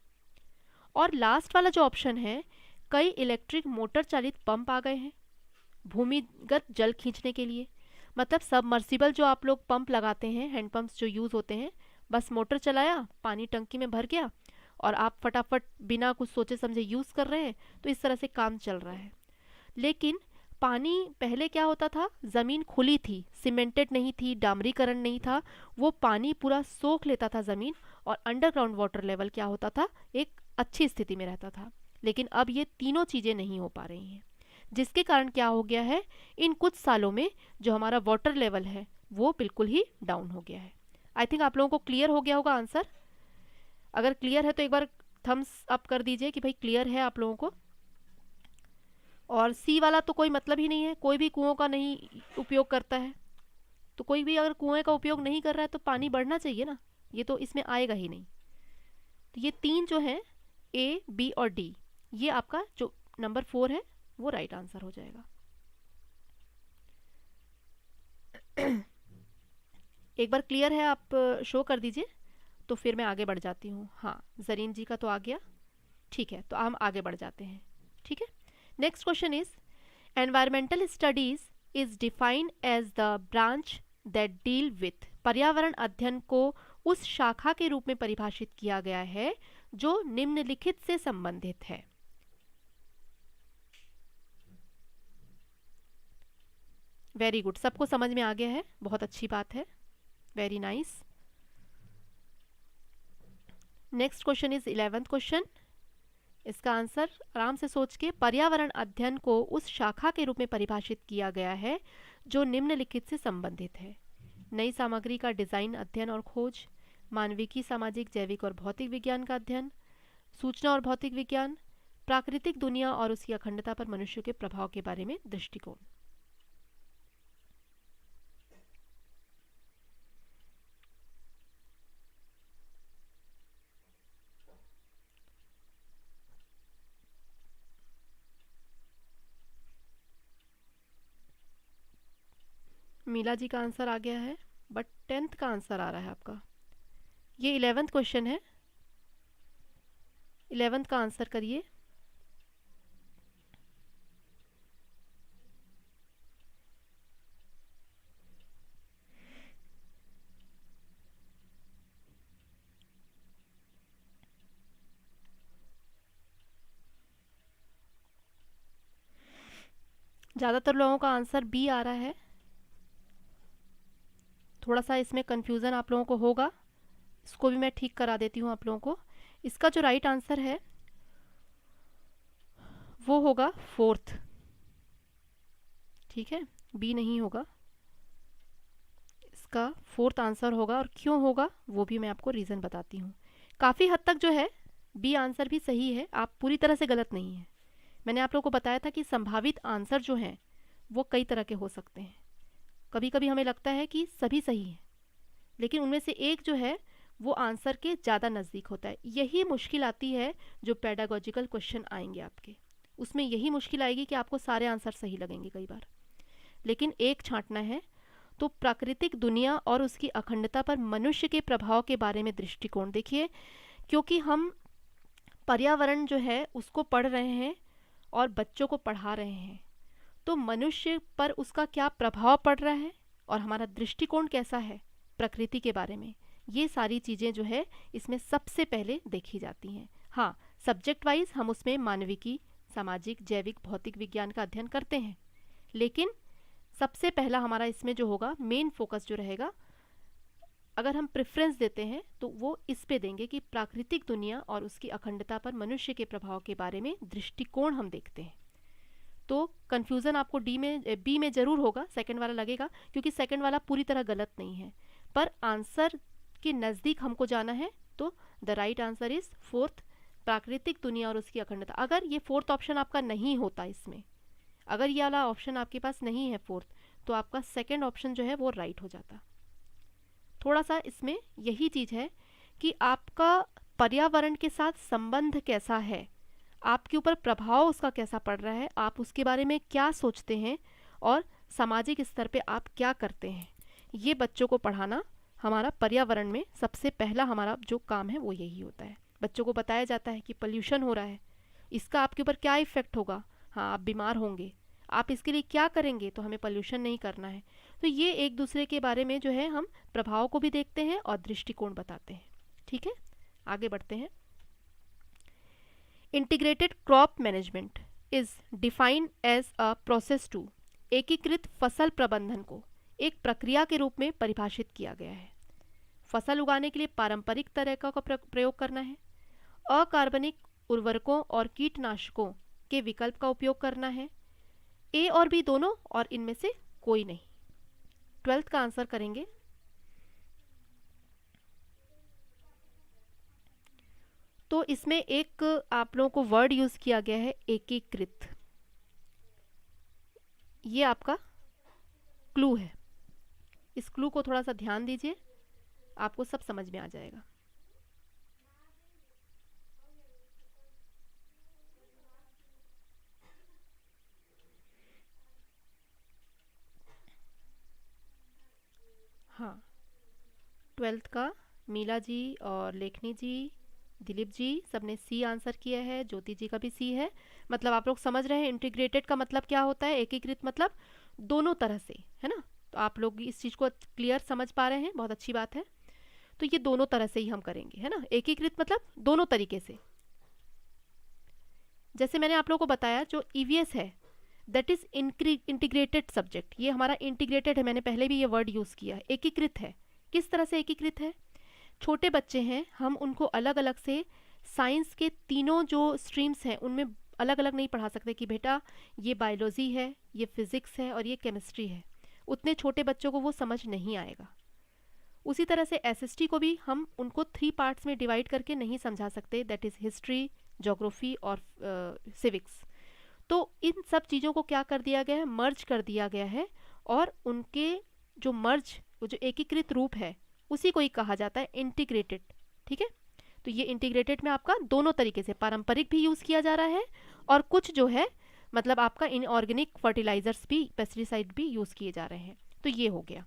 Speaker 1: और लास्ट वाला जो ऑप्शन है, कई इलेक्ट्रिक मोटर चालित पंप आ गए हैं भूमिगत जल खींचने के लिए। मतलब सबमर्सिबल जो आप लोग पंप लगाते हैं, हैंड पंप्स जो यूज़ होते हैं, बस मोटर चलाया, पानी टंकी में भर गया और आप फटाफट बिना कुछ सोचे समझे यूज़ कर रहे हैं, तो इस तरह से काम चल रहा है। लेकिन पानी पहले क्या होता था, ज़मीन खुली थी, सीमेंटेड नहीं थी, डामरीकरण नहीं था, वो पानी पूरा सोख लेता था ज़मीन, और अंडरग्राउंड वाटर लेवल क्या होता था, एक अच्छी स्थिति में रहता था। लेकिन अब ये तीनों चीज़ें नहीं हो पा रही हैं, जिसके कारण क्या हो गया है, इन कुछ सालों में जो हमारा वाटर लेवल है वो बिल्कुल ही डाउन हो गया है। आई थिंक आप लोगों को क्लियर हो गया होगा आंसर। अगर क्लियर है तो एक बार थम्स अप कर दीजिए कि भाई क्लियर है आप लोगों को। और सी वाला तो कोई मतलब ही नहीं है, कोई भी कुओं का नहीं उपयोग करता है, तो कोई भी अगर कुएं का उपयोग नहीं कर रहा है तो पानी बढ़ना चाहिए ना, ये तो इसमें आएगा ही नहीं। तो ये तीन जो है ए, बी और डी, ये आपका जो नंबर 4 है वो राइट आंसर हो जाएगा। एक बार क्लियर है आप शो कर दीजिए, तो फिर मैं आगे बढ़ जाती हूँ। हाँ, जरीन जी का तो आ गया, ठीक है, तो हम आगे बढ़ जाते हैं। ठीक है, next question is environmental studies is defined as the branch that deal with. पर्यावरण अध्ययन को उस शाखा के रूप में परिभाषित किया गया है जो निम्नलिखित से संबंधित है। वेरी गुड, सबको समझ में आ गया है, बहुत अच्छी बात है, very nice. Next question is 11th question. इसका आंसर आराम से सोच के, पर्यावरण अध्ययन को उस शाखा के रूप में परिभाषित किया गया है जो निम्नलिखित से संबंधित है। नई सामग्री का डिज़ाइन, अध्ययन और खोज, मानविकी, सामाजिक, जैविक और भौतिक विज्ञान का अध्ययन, सूचना और भौतिक विज्ञान, प्राकृतिक दुनिया और उसकी अखंडता पर मनुष्य के प्रभाव के बारे में दृष्टिकोण। मीला जी का आंसर आ गया है, बट 10th का आंसर आ रहा है आपका। ये 11th क्वेश्चन है, 11th का आंसर करिए। ज़्यादातर लोगों का आंसर बी आ रहा है, थोड़ा सा इसमें कन्फ्यूज़न आप लोगों को होगा, इसको भी मैं ठीक करा देती हूँ आप लोगों को। इसका जो राइट आंसर है वो होगा 4th, ठीक है, बी नहीं होगा, इसका 4th आंसर होगा। और क्यों होगा वो भी मैं आपको रीज़न बताती हूँ। काफ़ी हद तक जो है बी आंसर भी सही है, आप पूरी तरह से गलत नहीं है। मैंने आप लोगों को बताया था कि संभावित आंसर जो हैं वो कई तरह के हो सकते हैं। कभी कभी हमें लगता है कि सभी सही हैं, लेकिन उनमें से एक जो है वो आंसर के ज़्यादा नज़दीक होता है। यही मुश्किल आती है जो पेडागोजिकल क्वेश्चन आएंगे आपके, उसमें यही मुश्किल आएगी कि आपको सारे आंसर सही लगेंगे कई बार। लेकिन एक छांटना है तो प्राकृतिक दुनिया और उसकी अखंडता पर मनुष्य के प्रभाव के बारे में दृष्टिकोण देखिए, क्योंकि हम पर्यावरण जो है उसको पढ़ रहे हैं और बच्चों को पढ़ा रहे हैं, तो मनुष्य पर उसका क्या प्रभाव पड़ रहा है और हमारा दृष्टिकोण कैसा है प्रकृति के बारे में, ये सारी चीज़ें जो है इसमें सबसे पहले देखी जाती हैं। हाँ, सब्जेक्ट वाइज हम उसमें मानविकी, सामाजिक, जैविक, भौतिक विज्ञान का अध्ययन करते हैं, लेकिन सबसे पहला हमारा इसमें जो होगा मेन फोकस जो रहेगा, अगर हम प्रेफरेंस देते हैं तो वो इस पे देंगे कि प्राकृतिक दुनिया और उसकी अखंडता पर मनुष्य के प्रभाव के बारे में दृष्टिकोण हम देखते हैं। तो कन्फ्यूज़न आपको बी में ज़रूर होगा, सेकंड वाला लगेगा, क्योंकि सेकंड वाला पूरी तरह गलत नहीं है, पर आंसर के नज़दीक हमको जाना है, तो the right answer is fourth, प्राकृतिक दुनिया और उसकी अखंडता। अगर ये फोर्थ ऑप्शन आपका नहीं होता इसमें, अगर ये वाला ऑप्शन आपके पास नहीं है फोर्थ, तो आपका सेकंड ऑप्शन जो है वो राइट हो जाता। थोड़ा सा इसमें यही चीज़ है कि आपका पर्यावरण के साथ संबंध कैसा है, आपके ऊपर प्रभाव उसका कैसा पड़ रहा है, आप उसके बारे में क्या सोचते हैं और सामाजिक स्तर पे आप क्या करते हैं, ये बच्चों को पढ़ाना हमारा पर्यावरण में सबसे पहला हमारा जो काम है वो यही होता है। बच्चों को बताया जाता है कि पोल्यूशन हो रहा है, इसका आपके ऊपर क्या इफ़ेक्ट होगा, हाँ आप बीमार होंगे, आप इसके लिए क्या करेंगे, तो हमें पोल्यूशन नहीं करना है। तो ये एक दूसरे के बारे में जो है हम प्रभाव को भी देखते हैं और दृष्टिकोण बताते हैं। ठीक है, आगे बढ़ते हैं। Integrated crop management is defined as a process to, एकीकृत फसल प्रबंधन को एक प्रक्रिया के रूप में परिभाषित किया गया है। फसल उगाने के लिए पारंपरिक तरीका का प्रयोग करना है, अकार्बनिक उर्वरकों और कीटनाशकों के विकल्प का उपयोग करना है, ए और बी दोनों और इनमें से कोई नहीं। 12th का आंसर करेंगे। तो इसमें एक आप लोगों को वर्ड यूज किया गया है एकीकृत, ये आपका क्लू है, इस क्लू को थोड़ा सा ध्यान दीजिए, आपको सब समझ में आ जाएगा। हाँ, 12th का मीला जी और लेखनी जी, दिलीप जी सबने सी आंसर किया है, ज्योति जी का भी सी है। मतलब आप लोग समझ रहे हैं इंटीग्रेटेड का मतलब क्या होता है, एकीकृत मतलब दोनों तरह से, है ना। तो आप लोग इस चीज़ को क्लियर समझ पा रहे हैं, बहुत अच्छी बात है। तो ये दोनों तरह से ही हम करेंगे, है ना, एकीकृत मतलब दोनों तरीके से। जैसे मैंने आप लोगों को बताया जो ईवीएस है दैट इज इंटीग्रेटेड सब्जेक्ट, ये हमारा इंटीग्रेटेड है, मैंने पहले भी ये वर्ड यूज़ किया है। एकीकृत है, किस तरह से एकीकृत है, छोटे बच्चे हैं, हम उनको अलग अलग से साइंस के तीनों जो स्ट्रीम्स हैं उनमें अलग अलग नहीं पढ़ा सकते कि बेटा ये बायोलॉजी है, ये फिज़िक्स है और ये केमिस्ट्री है, उतने छोटे बच्चों को वो समझ नहीं आएगा। उसी तरह से एसएसटी को भी हम उनको 3 पार्ट्स में डिवाइड करके नहीं समझा सकते, दैट इज़ हिस्ट्री, ज्योग्राफी और सिविक्स। तो इन सब चीज़ों को क्या कर दिया गया है, मर्ज कर दिया गया है, और उनके जो मर्ज, जो एकीकृत रूप है उसी को ही कहा जाता है इंटीग्रेटेड। ठीक है, तो ये इंटीग्रेटेड में आपका दोनों तरीके से पारंपरिक भी यूज़ किया जा रहा है और कुछ जो है मतलब आपका इनऑर्गेनिक फर्टिलाइजर्स भी, पेस्टिसाइड भी यूज़ किए जा रहे हैं। तो ये हो गया।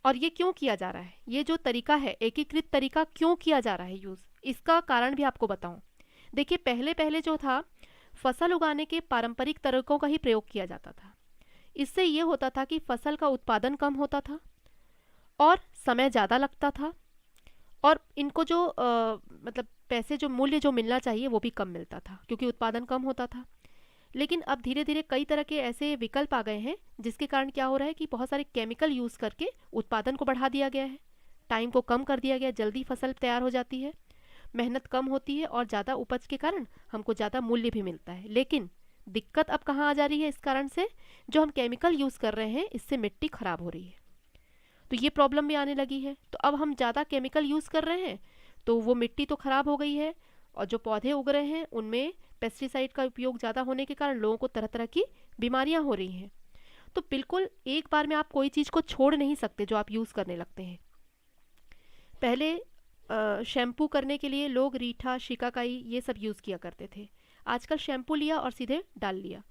Speaker 1: और ये क्यों किया जा रहा है, ये जो तरीका है एकीकृत तरीका क्यों किया जा रहा है यूज़, इसका कारण भी आपको बताऊं। देखिए पहले पहले जो था फसल उगाने के पारंपरिक तरीकों का ही प्रयोग किया जाता था। इससे ये होता था कि फसल का उत्पादन कम होता था और समय ज़्यादा लगता था, और इनको जो मतलब पैसे जो मूल्य जो मिलना चाहिए वो भी कम मिलता था क्योंकि उत्पादन कम होता था। लेकिन अब धीरे धीरे कई तरह के ऐसे विकल्प आ गए हैं जिसके कारण क्या हो रहा है कि बहुत सारे केमिकल यूज़ करके उत्पादन को बढ़ा दिया गया है, टाइम को कम कर दिया गया, जल्दी फसल तैयार हो जाती है, मेहनत कम होती है और ज़्यादा उपज के कारण हमको ज़्यादा मूल्य भी मिलता है। लेकिन दिक्कत अब कहाँ आ जा रही है, इस कारण से जो हम केमिकल यूज़ कर रहे हैं इससे मिट्टी ख़राब हो रही है, तो ये प्रॉब्लम भी आने लगी है। तो अब हम ज़्यादा केमिकल यूज़ कर रहे हैं तो वो मिट्टी तो ख़राब हो गई है, और जो पौधे उग रहे हैं उनमें पेस्टिसाइड का उपयोग ज़्यादा होने के कारण लोगों को तरह तरह की बीमारियां हो रही हैं। तो बिल्कुल एक बार में आप कोई चीज़ को छोड़ नहीं सकते जो आप यूज़ करने लगते हैं। पहले शैम्पू करने के लिए लोग रीठा, शिकाकाई ये सब यूज़ किया करते थे। आजकल शैम्पू लिया और सीधे डाल लिया।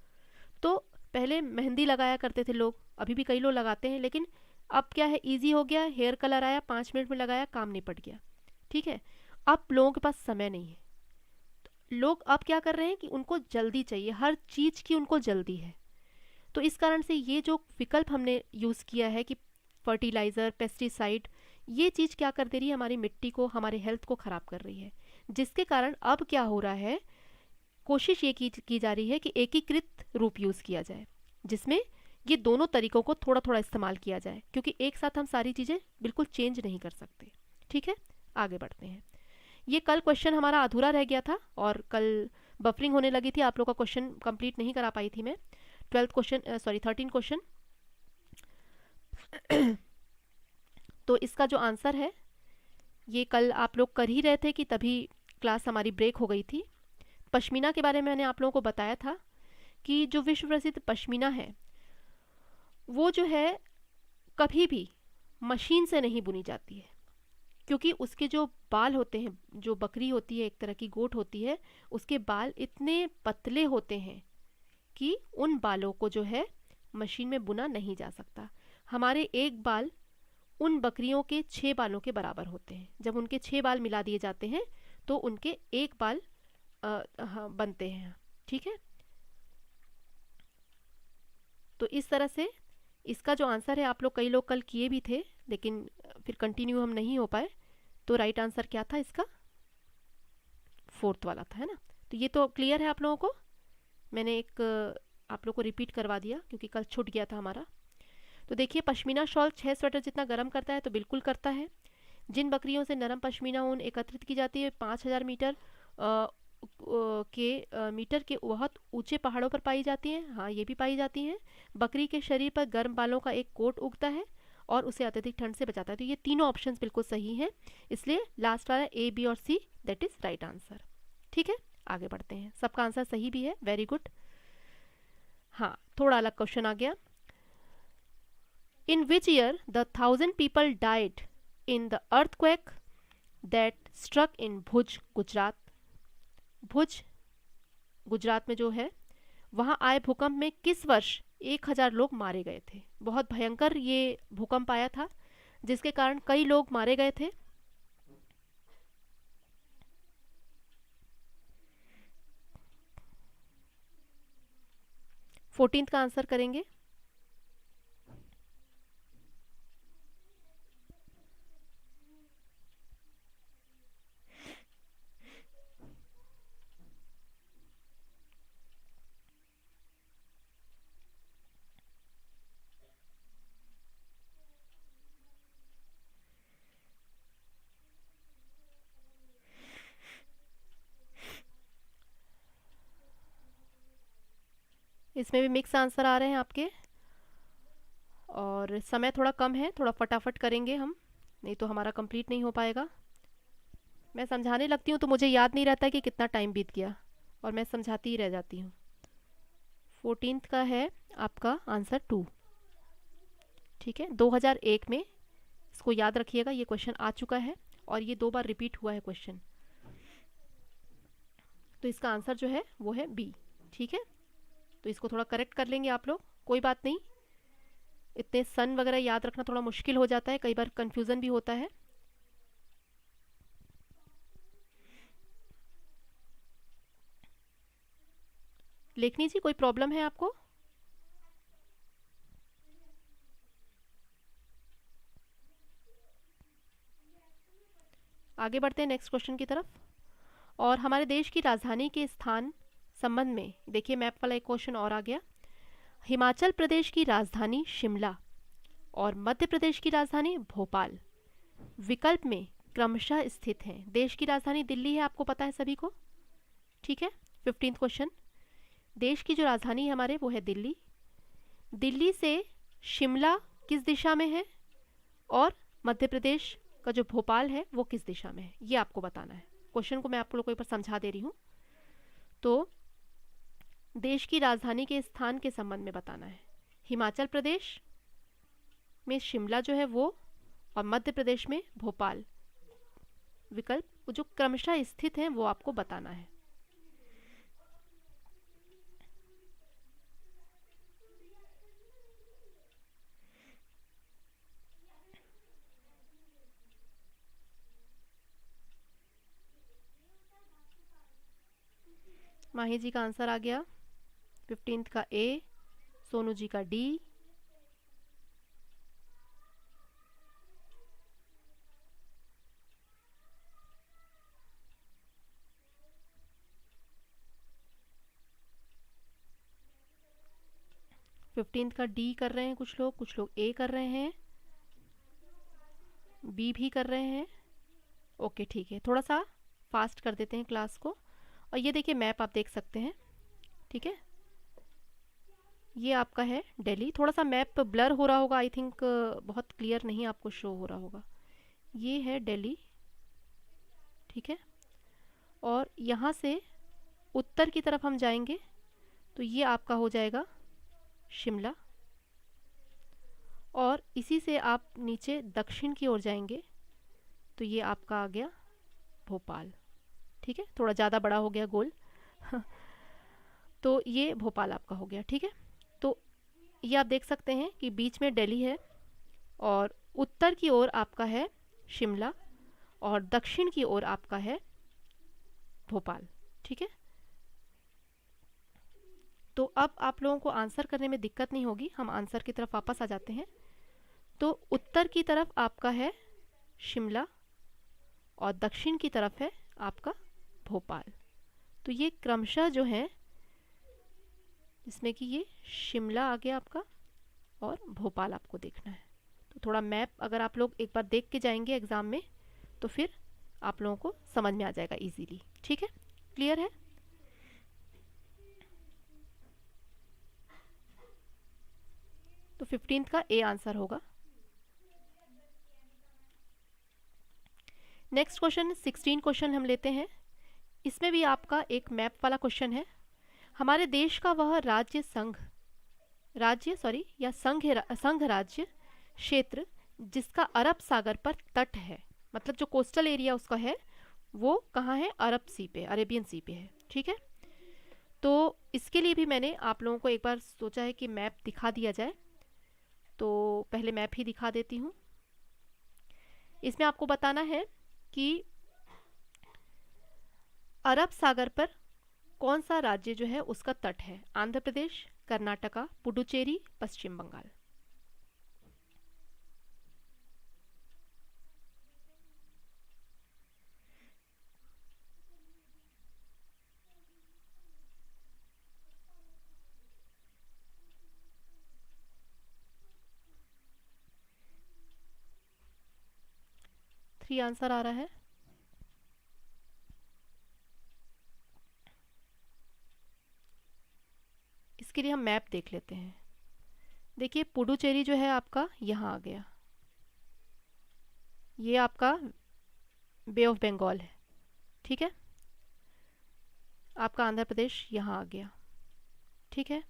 Speaker 1: तो पहले मेहंदी लगाया करते थे लोग, अभी भी कई लोग लगाते हैं, लेकिन अब क्या है, इजी हो गया, हेयर कलर आया, 5 मिनट में लगाया, काम निपट गया। ठीक है। अब लोगों के पास समय नहीं है। लोग अब क्या कर रहे हैं कि उनको जल्दी चाहिए, हर चीज़ की उनको जल्दी है। तो इस कारण से ये जो विकल्प हमने यूज़ किया है कि फर्टिलाइज़र, पेस्टिसाइड, ये चीज़ क्या कर दे रही है, हमारी मिट्टी को, हमारे हेल्थ को ख़राब कर रही है। जिसके कारण अब क्या हो रहा है, कोशिश ये की जा रही है कि एकीकृत रूप यूज़ किया जाए, जिसमें ये दोनों तरीकों को थोड़ा थोड़ा इस्तेमाल किया जाए, क्योंकि एक साथ हम सारी चीज़ें बिल्कुल चेंज नहीं कर सकते। ठीक है, आगे बढ़ते हैं। ये कल क्वेश्चन हमारा अधूरा रह गया था और कल बफरिंग होने लगी थी, आप लोग का क्वेश्चन कंप्लीट नहीं करा पाई थी मैं। 13 क्वेश्चन। तो इसका जो आंसर है, ये कल आप लोग कर ही रहे थे कि तभी क्लास हमारी ब्रेक हो गई थी। पश्मीना के बारे में मैंने आप लोगों को बताया था कि जो विश्व प्रसिद्ध पश्मीना है, वो जो है कभी भी मशीन से नहीं बुनी जाती है, क्योंकि उसके जो बाल होते हैं, जो बकरी होती है, एक तरह की गोट होती है, उसके बाल इतने पतले होते हैं कि उन बालों को जो है मशीन में बुना नहीं जा सकता। हमारे एक बाल उन बकरियों के 6 बालों के बराबर होते हैं। जब उनके 6 बाल मिला दिए जाते हैं तो उनके एक बाल हाँ, बनते हैं। ठीक है, तो इस तरह से इसका जो आंसर है, आप लोग कई लोग कल किए भी थे, लेकिन फिर कंटिन्यू हम नहीं हो पाए। तो राइट आंसर क्या था इसका, 4th वाला था, है ना। तो ये तो क्लियर है आप लोगों को। मैंने एक आप लोग को रिपीट करवा दिया क्योंकि कल छूट गया था हमारा। तो देखिए, पश्मीना शॉल 6 स्वेटर जितना गर्म करता है, तो बिल्कुल करता है। जिन बकरियों से नरम पश्मीना ऊन एकत्रित की जाती है 5000 मीटर के बहुत ऊंचे पहाड़ों पर पाई जाती हैं। हाँ, ये भी पाई जाती हैं। बकरी के शरीर पर गर्म बालों का एक कोट उगता है और उसे अत्यधिक ठंड से बचाता है। तो ये तीनों ऑप्शंस बिल्कुल सही हैं, इसलिए लास्ट वाला ए, बी और सी, दैट इज राइट आंसर। ठीक है, आगे बढ़ते हैं। सबका आंसर सही भी है, वेरी गुड। हाँ, थोड़ा अलग क्वेश्चन आ गया। In which year the 1000 people died in the earthquake that struck in Bhuj, Gujarat. Bhuj Gujarat में जो है, वहाँ आए भूकंप में किस वर्ष 1000 लोग मारे गए थे। बहुत भयंकर ये भूकंप आया था, जिसके कारण कई लोग मारे गए थे। फोर्टीन्थ का आंसर करेंगे। इसमें भी मिक्स आंसर आ रहे हैं आपके, और समय थोड़ा कम है, थोड़ा फटाफट करेंगे हम, नहीं तो हमारा कंप्लीट नहीं हो पाएगा। मैं समझाने लगती हूँ तो मुझे याद नहीं रहता कि कितना टाइम बीत गया, और मैं समझाती ही रह जाती हूँ। 14th का है आपका आंसर 2। ठीक है, 2001 में, इसको याद रखिएगा, ये क्वेश्चन आ चुका है और ये 2 बार रिपीट हुआ है क्वेश्चन। तो इसका आंसर जो है वो है बी। ठीक है, तो इसको थोड़ा करेक्ट कर लेंगे आप लोग, कोई बात नहीं। इतने सन वगैरह याद रखना थोड़ा मुश्किल हो जाता है, कई बार कंफ्यूजन भी होता है। लेखनी जी, कोई प्रॉब्लम है आपको? आगे बढ़ते हैं नेक्स्ट क्वेश्चन की तरफ। और हमारे देश की राजधानी के स्थान संबंध में देखिए, मैप वाला एक क्वेश्चन और आ गया। हिमाचल प्रदेश की राजधानी शिमला और मध्य प्रदेश की राजधानी भोपाल विकल्प में क्रमशः स्थित हैं। देश की राजधानी दिल्ली है, आपको पता है सभी को। ठीक है, 15th क्वेश्चन। देश की जो राजधानी है हमारे, वो है दिल्ली। दिल्ली से शिमला किस दिशा में है, और मध्य प्रदेश का जो भोपाल है वो किस दिशा में है, ये आपको बताना है। क्वेश्चन को मैं आप लोगों को एक बार समझा दे रही हूँ। तो देश की राजधानी के स्थान के संबंध में बताना है। हिमाचल प्रदेश में शिमला जो है वो, और मध्य प्रदेश में भोपाल, विकल्प जो क्रमशः स्थित हैं वो आपको बताना है। माही जी का आंसर आ गया 15th का ए, सोनू जी का डी, फिफ्टींथ का डी कर रहे हैं कुछ लोग ए कर रहे हैं, बी भी कर रहे हैं। ओके ठीक है, थोड़ा सा फास्ट कर देते हैं क्लास को। और ये देखिए मैप आप देख सकते हैं, ठीक है, ये आपका है दिल्ली। थोड़ा सा मैप ब्लर हो रहा होगा, आई थिंक बहुत क्लियर नहीं आपको शो हो रहा होगा। ये है दिल्ली, ठीक है, और यहाँ से उत्तर की तरफ हम जाएंगे तो ये आपका हो जाएगा शिमला, और इसी से आप नीचे दक्षिण की ओर जाएंगे तो ये आपका आ गया भोपाल, ठीक है, थोड़ा ज़्यादा बड़ा हो गया गोल तो ये भोपाल आपका हो गया, ठीक है। तो ये आप देख सकते हैं कि बीच में दिल्ली है और उत्तर की ओर आपका है शिमला और दक्षिण की ओर आपका है भोपाल, ठीक है। तो अब आप लोगों को आंसर करने में दिक्कत नहीं होगी, हम आंसर की तरफ वापस आ जाते हैं। तो उत्तर की तरफ आपका है शिमला और दक्षिण की तरफ है आपका भोपाल। तो ये क्रमशः जो है, जिसमें कि ये शिमला आ गया आपका और भोपाल आपको देखना है। तो थोड़ा मैप अगर आप लोग एक बार देख के जाएंगे एग्ज़ाम में तो फिर आप लोगों को समझ में आ जाएगा इजीली, ठीक है, क्लियर है। तो 15th का ए आंसर होगा। नेक्स्ट क्वेश्चन 16 क्वेश्चन हम लेते हैं। इसमें भी आपका एक मैप वाला क्वेश्चन है। हमारे देश का वह संघ राज्य क्षेत्र जिसका अरब सागर पर तट है, मतलब जो कोस्टल एरिया उसका है वो कहाँ है, अरब सी पे, अरेबियन सी पे है, ठीक है। तो इसके लिए भी मैंने आप लोगों को एक बार सोचा है कि मैप दिखा दिया जाए, तो पहले मैप ही दिखा देती हूँ। इसमें आपको बताना है कि अरब सागर पर कौन सा राज्य जो है उसका तट है, आंध्र प्रदेश, कर्नाटका, पुडुचेरी, पश्चिम बंगाल। थ्री आंसर आ रहा है। इसके लिए हम मैप देख लेते हैं। देखिए पुडुचेरी जो है आपका यहाँ आ गया, ये आपका बे ऑफ बंगाल है, ठीक है। आपका आंध्र प्रदेश यहाँ आ गया, ठीक है,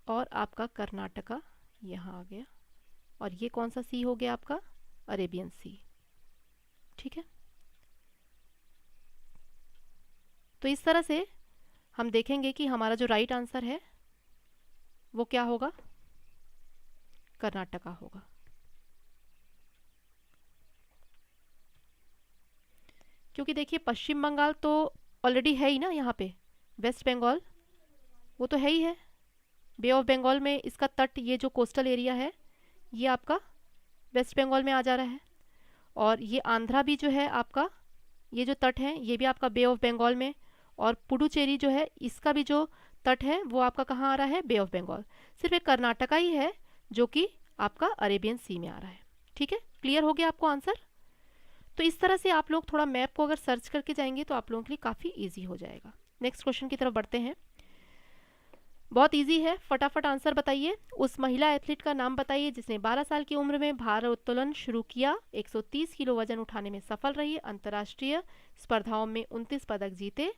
Speaker 1: और आपका कर्नाटका यहाँ आ गया, और ये कौन सा सी हो गया आपका, अरेबियन सी, ठीक है। तो इस तरह से हम देखेंगे कि हमारा जो राइट आंसर है वो क्या होगा, कर्नाटका होगा। क्योंकि देखिए पश्चिम बंगाल तो ऑलरेडी है ही ना, यहाँ पे वेस्ट बंगाल वो तो है ही है, बे ऑफ बंगाल में इसका तट, ये जो कोस्टल एरिया है ये आपका वेस्ट बंगाल में आ जा रहा है, और ये आंध्रा भी जो है आपका, ये जो तट है ये भी आपका बे ऑफ बंगाल में, और पुडुचेरी जो है इसका भी जो तट है वो आपका कहाँ आ रहा है, बे ऑफ बंगाल। सिर्फ एक कर्नाटका ही है जो कि आपका अरेबियन सी में आ रहा है, ठीक है। क्लियर हो गया आपको आंसर। तो इस तरह से आप लोग थोड़ा मैप को अगर सर्च करके जाएंगे तो आप लोगों के लिए काफ़ी ईजी हो जाएगा। नेक्स्ट क्वेश्चन की तरफ बढ़ते हैं। बहुत इजी है, फटाफट आंसर बताइए। उस महिला एथलीट का नाम बताइए जिसने 12 साल की उम्र में भारोत्तोलन शुरू किया, 130 किलो वजन उठाने में सफल रही, अंतर्राष्ट्रीय स्पर्धाओं में 29 पदक जीते।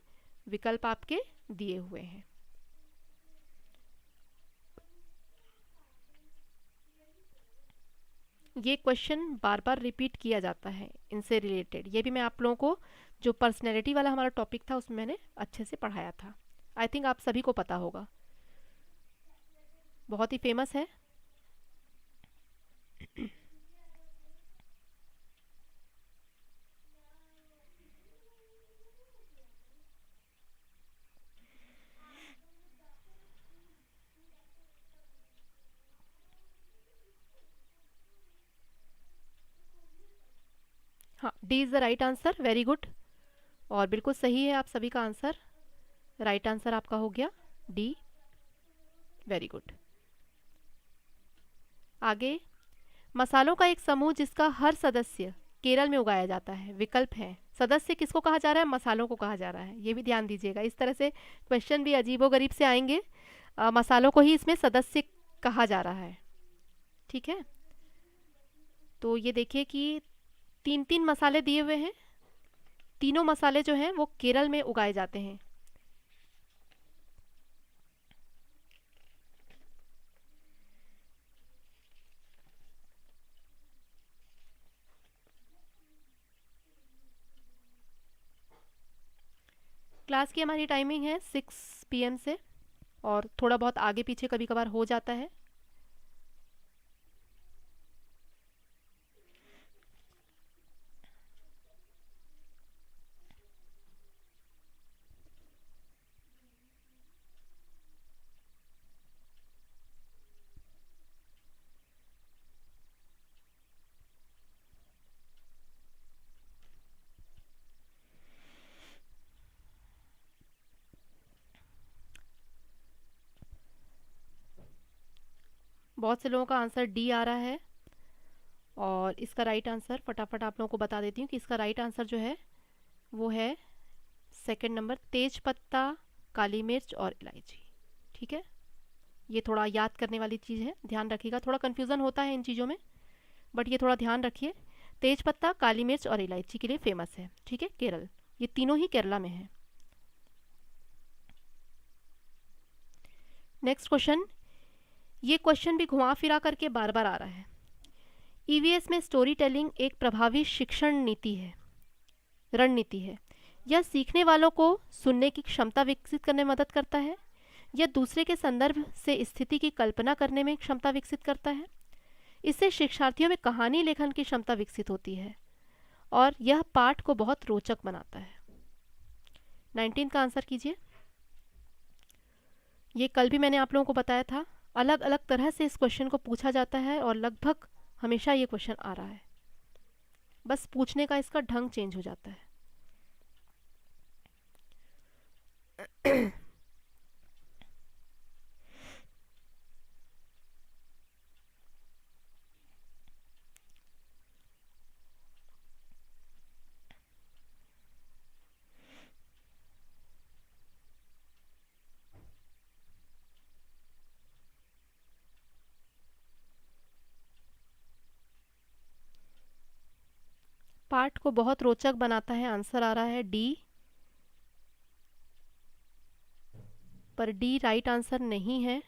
Speaker 1: विकल्प आपके दिए हुए हैं। ये क्वेश्चन बार बार रिपीट किया जाता है इनसे रिलेटेड। ये भी मैं आप लोगों को जो पर्सनैलिटी वाला हमारा टॉपिक था उसमें मैंने अच्छे से पढ़ाया था। आई थिंक आप सभी को पता होगा, बहुत ही फेमस है। हाँ, D is the right answer, very good. और बिल्कुल सही है आप सभी का आंसर, राइट आंसर आपका हो गया डी, वेरी गुड। आगे, मसालों का एक समूह जिसका हर सदस्य केरल में उगाया जाता है, विकल्प है। सदस्य किसको कहा जा रहा है? मसालों को कहा जा रहा है, ये भी ध्यान दीजिएगा। इस तरह से क्वेश्चन भी अजीबोगरीब से आएंगे। मसालों को ही इसमें सदस्य कहा जा रहा है, ठीक है। तो ये देखिए कि तीन तीन मसाले दिए हुए हैं, तीनों मसाले जो हैं वो केरल में उगाए जाते हैं। क्लास की हमारी टाइमिंग है 6 PM से, और थोड़ा बहुत आगे पीछे कभी कभार हो जाता है। बहुत से लोगों का आंसर डी आ रहा है, और इसका राइट आंसर फटाफट आप लोगों को बता देती हूँ कि इसका राइट आंसर जो है वो है सेकंड नंबर, तेज पत्ता, काली मिर्च और इलायची, ठीक है। ये थोड़ा याद करने वाली चीज़ है, ध्यान रखिएगा। थोड़ा कन्फ्यूज़न होता है इन चीज़ों में, बट ये थोड़ा ध्यान रखिए। तेज पत्ता, काली मिर्च और इलायची के लिए फेमस है, ठीक है, केरल। ये तीनों ही केरला में है। नेक्स्ट क्वेश्चन, ये क्वेश्चन भी घुमा फिरा करके बार बार आ रहा है। ईवीएस में स्टोरी टेलिंग एक प्रभावी शिक्षण नीति है, रणनीति है। यह सीखने वालों को सुनने की क्षमता विकसित करने में मदद करता है, यह दूसरे के संदर्भ से स्थिति की कल्पना करने में क्षमता विकसित करता है। इससे शिक्षार्थियों में कहानी लेखन की क्षमता विकसित होती है, और यह पाठ को बहुत रोचक बनाता है। 19 का आंसर कीजिए। ये कल भी मैंने आप लोगों को बताया था, अलग अलग तरह से इस क्वेश्चन को पूछा जाता है, और लगभग हमेशा ये क्वेश्चन आ रहा है, बस पूछने का इसका ढंग चेंज हो जाता है। पाठ को बहुत रोचक बनाता है, आंसर आ रहा है डी, पर डी राइट आंसर नहीं है।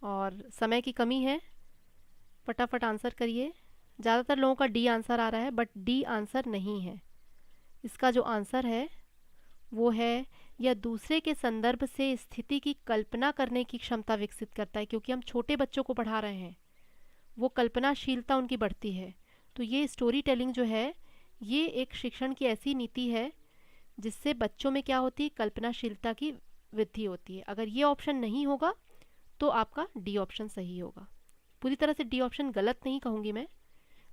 Speaker 1: और समय की कमी है, फटाफट आंसर करिए। ज़्यादातर लोगों का डी आंसर आ रहा है, बट डी आंसर नहीं है। इसका जो आंसर है वो है, यह दूसरे के संदर्भ से स्थिति की कल्पना करने की क्षमता विकसित करता है। क्योंकि हम छोटे बच्चों को पढ़ा रहे हैं, वो कल्पनाशीलता उनकी बढ़ती है। तो ये स्टोरी टेलिंग जो है, ये एक शिक्षण की ऐसी नीति है जिससे बच्चों में क्या होती है, कल्पनाशीलता की वृद्धि होती है। अगर ये ऑप्शन नहीं होगा तो आपका डी ऑप्शन सही होगा। पूरी तरह से डी ऑप्शन गलत नहीं कहूँगी मैं,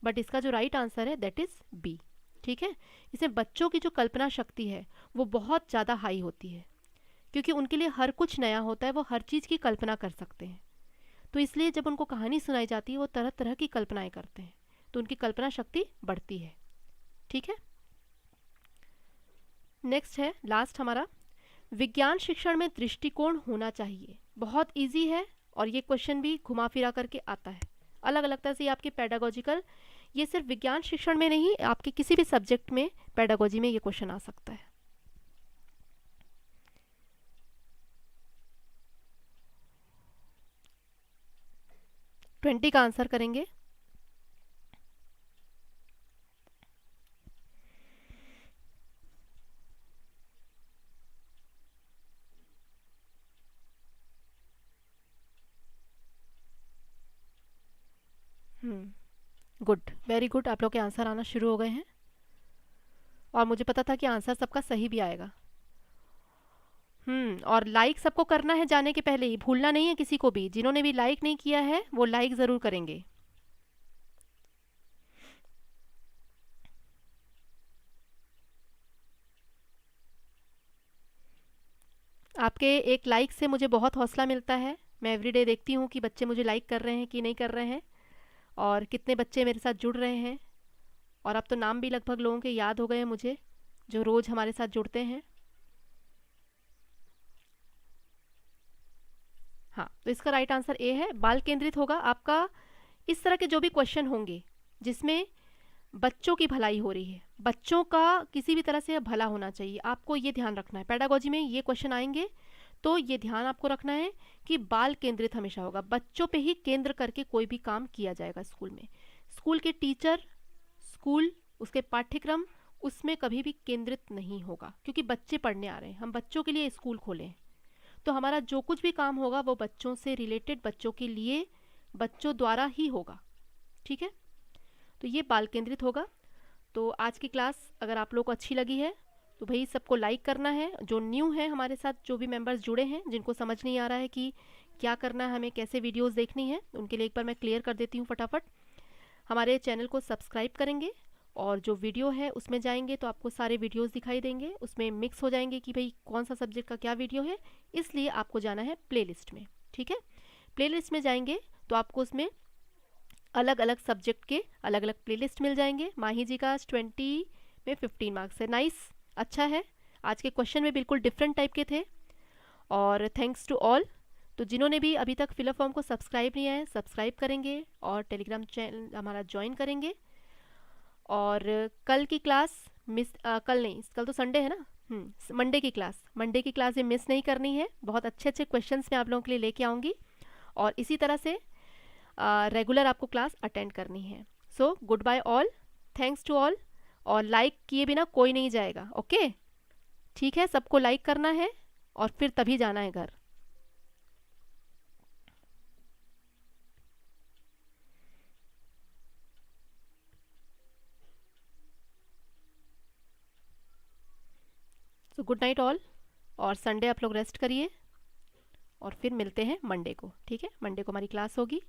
Speaker 1: बट इसका जो राइट आंसर है दैट इज़ बी, ठीक है। इसमें बच्चों की जो कल्पना शक्ति है वो बहुत ज़्यादा हाई होती है, क्योंकि उनके लिए हर कुछ नया होता है, वो हर चीज़ की कल्पना कर सकते हैं। तो इसलिए जब उनको कहानी सुनाई जाती है वो तरह तरह की कल्पनाएं करते हैं, तो उनकी कल्पना शक्ति बढ़ती है, ठीक है। नेक्स्ट है लास्ट हमारा, विज्ञान शिक्षण में दृष्टिकोण होना चाहिए। बहुत इजी है, और ये क्वेश्चन भी घुमा फिरा करके आता है अलग अलग तरह से। आपके पेडागोजिकल, ये सिर्फ विज्ञान शिक्षण में नहीं, आपके किसी भी सब्जेक्ट में पेडागोजी में ये क्वेश्चन आ सकता है। 20 का आंसर करेंगे। गुड, वेरी गुड, आप लोग के आंसर आना शुरू हो गए हैं और मुझे पता था कि आंसर सबका सही भी आएगा। और लाइक सबको करना है जाने के पहले ही, भूलना नहीं है किसी को भी। जिन्होंने भी लाइक नहीं किया है वो लाइक ज़रूर करेंगे। आपके एक लाइक से मुझे बहुत हौसला मिलता है। मैं एवरीडे देखती हूँ कि बच्चे मुझे लाइक कर रहे हैं कि नहीं कर रहे हैं, और कितने बच्चे मेरे साथ जुड़ रहे हैं। और अब तो नाम भी लगभग लोगों के याद हो गए हैं मुझे, जो रोज़ हमारे साथ जुड़ते हैं। हाँ, तो इसका राइट आंसर ए है, बाल केंद्रित होगा आपका। इस तरह के जो भी क्वेश्चन होंगे जिसमें बच्चों की भलाई हो रही है, बच्चों का किसी भी तरह से भला होना चाहिए, आपको ये ध्यान रखना है। पेडागोजी में ये क्वेश्चन आएंगे तो ये ध्यान आपको रखना है कि बाल केंद्रित हमेशा होगा, बच्चों पे ही केंद्र करके कोई भी काम किया जाएगा स्कूल में। स्कूल के टीचर, स्कूल, उसके पाठ्यक्रम, उसमें कभी भी केंद्रित नहीं होगा, क्योंकि बच्चे पढ़ने आ रहे हैं, हम बच्चों के लिए स्कूल खोले हैं। तो हमारा जो कुछ भी काम होगा वो बच्चों से रिलेटेड, बच्चों के लिए, बच्चों द्वारा ही होगा। ठीक है, तो ये बाल केंद्रित होगा। तो आज की क्लास अगर आप लोग को अच्छी लगी है तो भाई सबको लाइक करना है। जो न्यू है हमारे साथ, जो भी मेंबर्स जुड़े हैं, जिनको समझ नहीं आ रहा है कि क्या करना है, हमें कैसे वीडियोस देखनी है, उनके लिए एक बार मैं क्लियर कर देती हूँ फटाफट। हमारे चैनल को सब्सक्राइब करेंगे और जो वीडियो है उसमें जाएंगे तो आपको सारे वीडियोस दिखाई देंगे, उसमें मिक्स हो जाएंगे कि भाई कौन सा सब्जेक्ट का क्या वीडियो है, इसलिए आपको जाना है प्लेलिस्ट में। ठीक है, प्लेलिस्ट में जाएंगे तो आपको उसमें अलग अलग सब्जेक्ट के अलग अलग प्लेलिस्ट मिल जाएंगे। माही जी का 20 में 15 मार्क्स है, नाइस, अच्छा है। आज के क्वेश्चन में बिल्कुल डिफरेंट टाइप के थे। और थैंक्स टू ऑल। तो जिन्होंने भी अभी तक फिलअप फॉर्म को सब्सक्राइब नहीं है, सब्सक्राइब करेंगे और टेलीग्राम चैनल हमारा ज्वाइन करेंगे। और कल की क्लास मिस कल नहीं, कल तो संडे है ना, मंडे की क्लास ये मिस नहीं करनी है। बहुत अच्छे अच्छे क्वेश्चंस मैं आप लोगों के लिए लेके आऊँगी और इसी तरह से रेगुलर आपको क्लास अटेंड करनी है। So goodbye all, thanks to all. और लाइक किए बिना कोई नहीं जाएगा, ओके? ठीक है, सबको लाइक करना है और फिर तभी जाना है घर। सो गुड नाइट ऑल, और संडे आप लोग रेस्ट करिए और फिर मिलते हैं मंडे को। ठीक है, मंडे को हमारी क्लास होगी।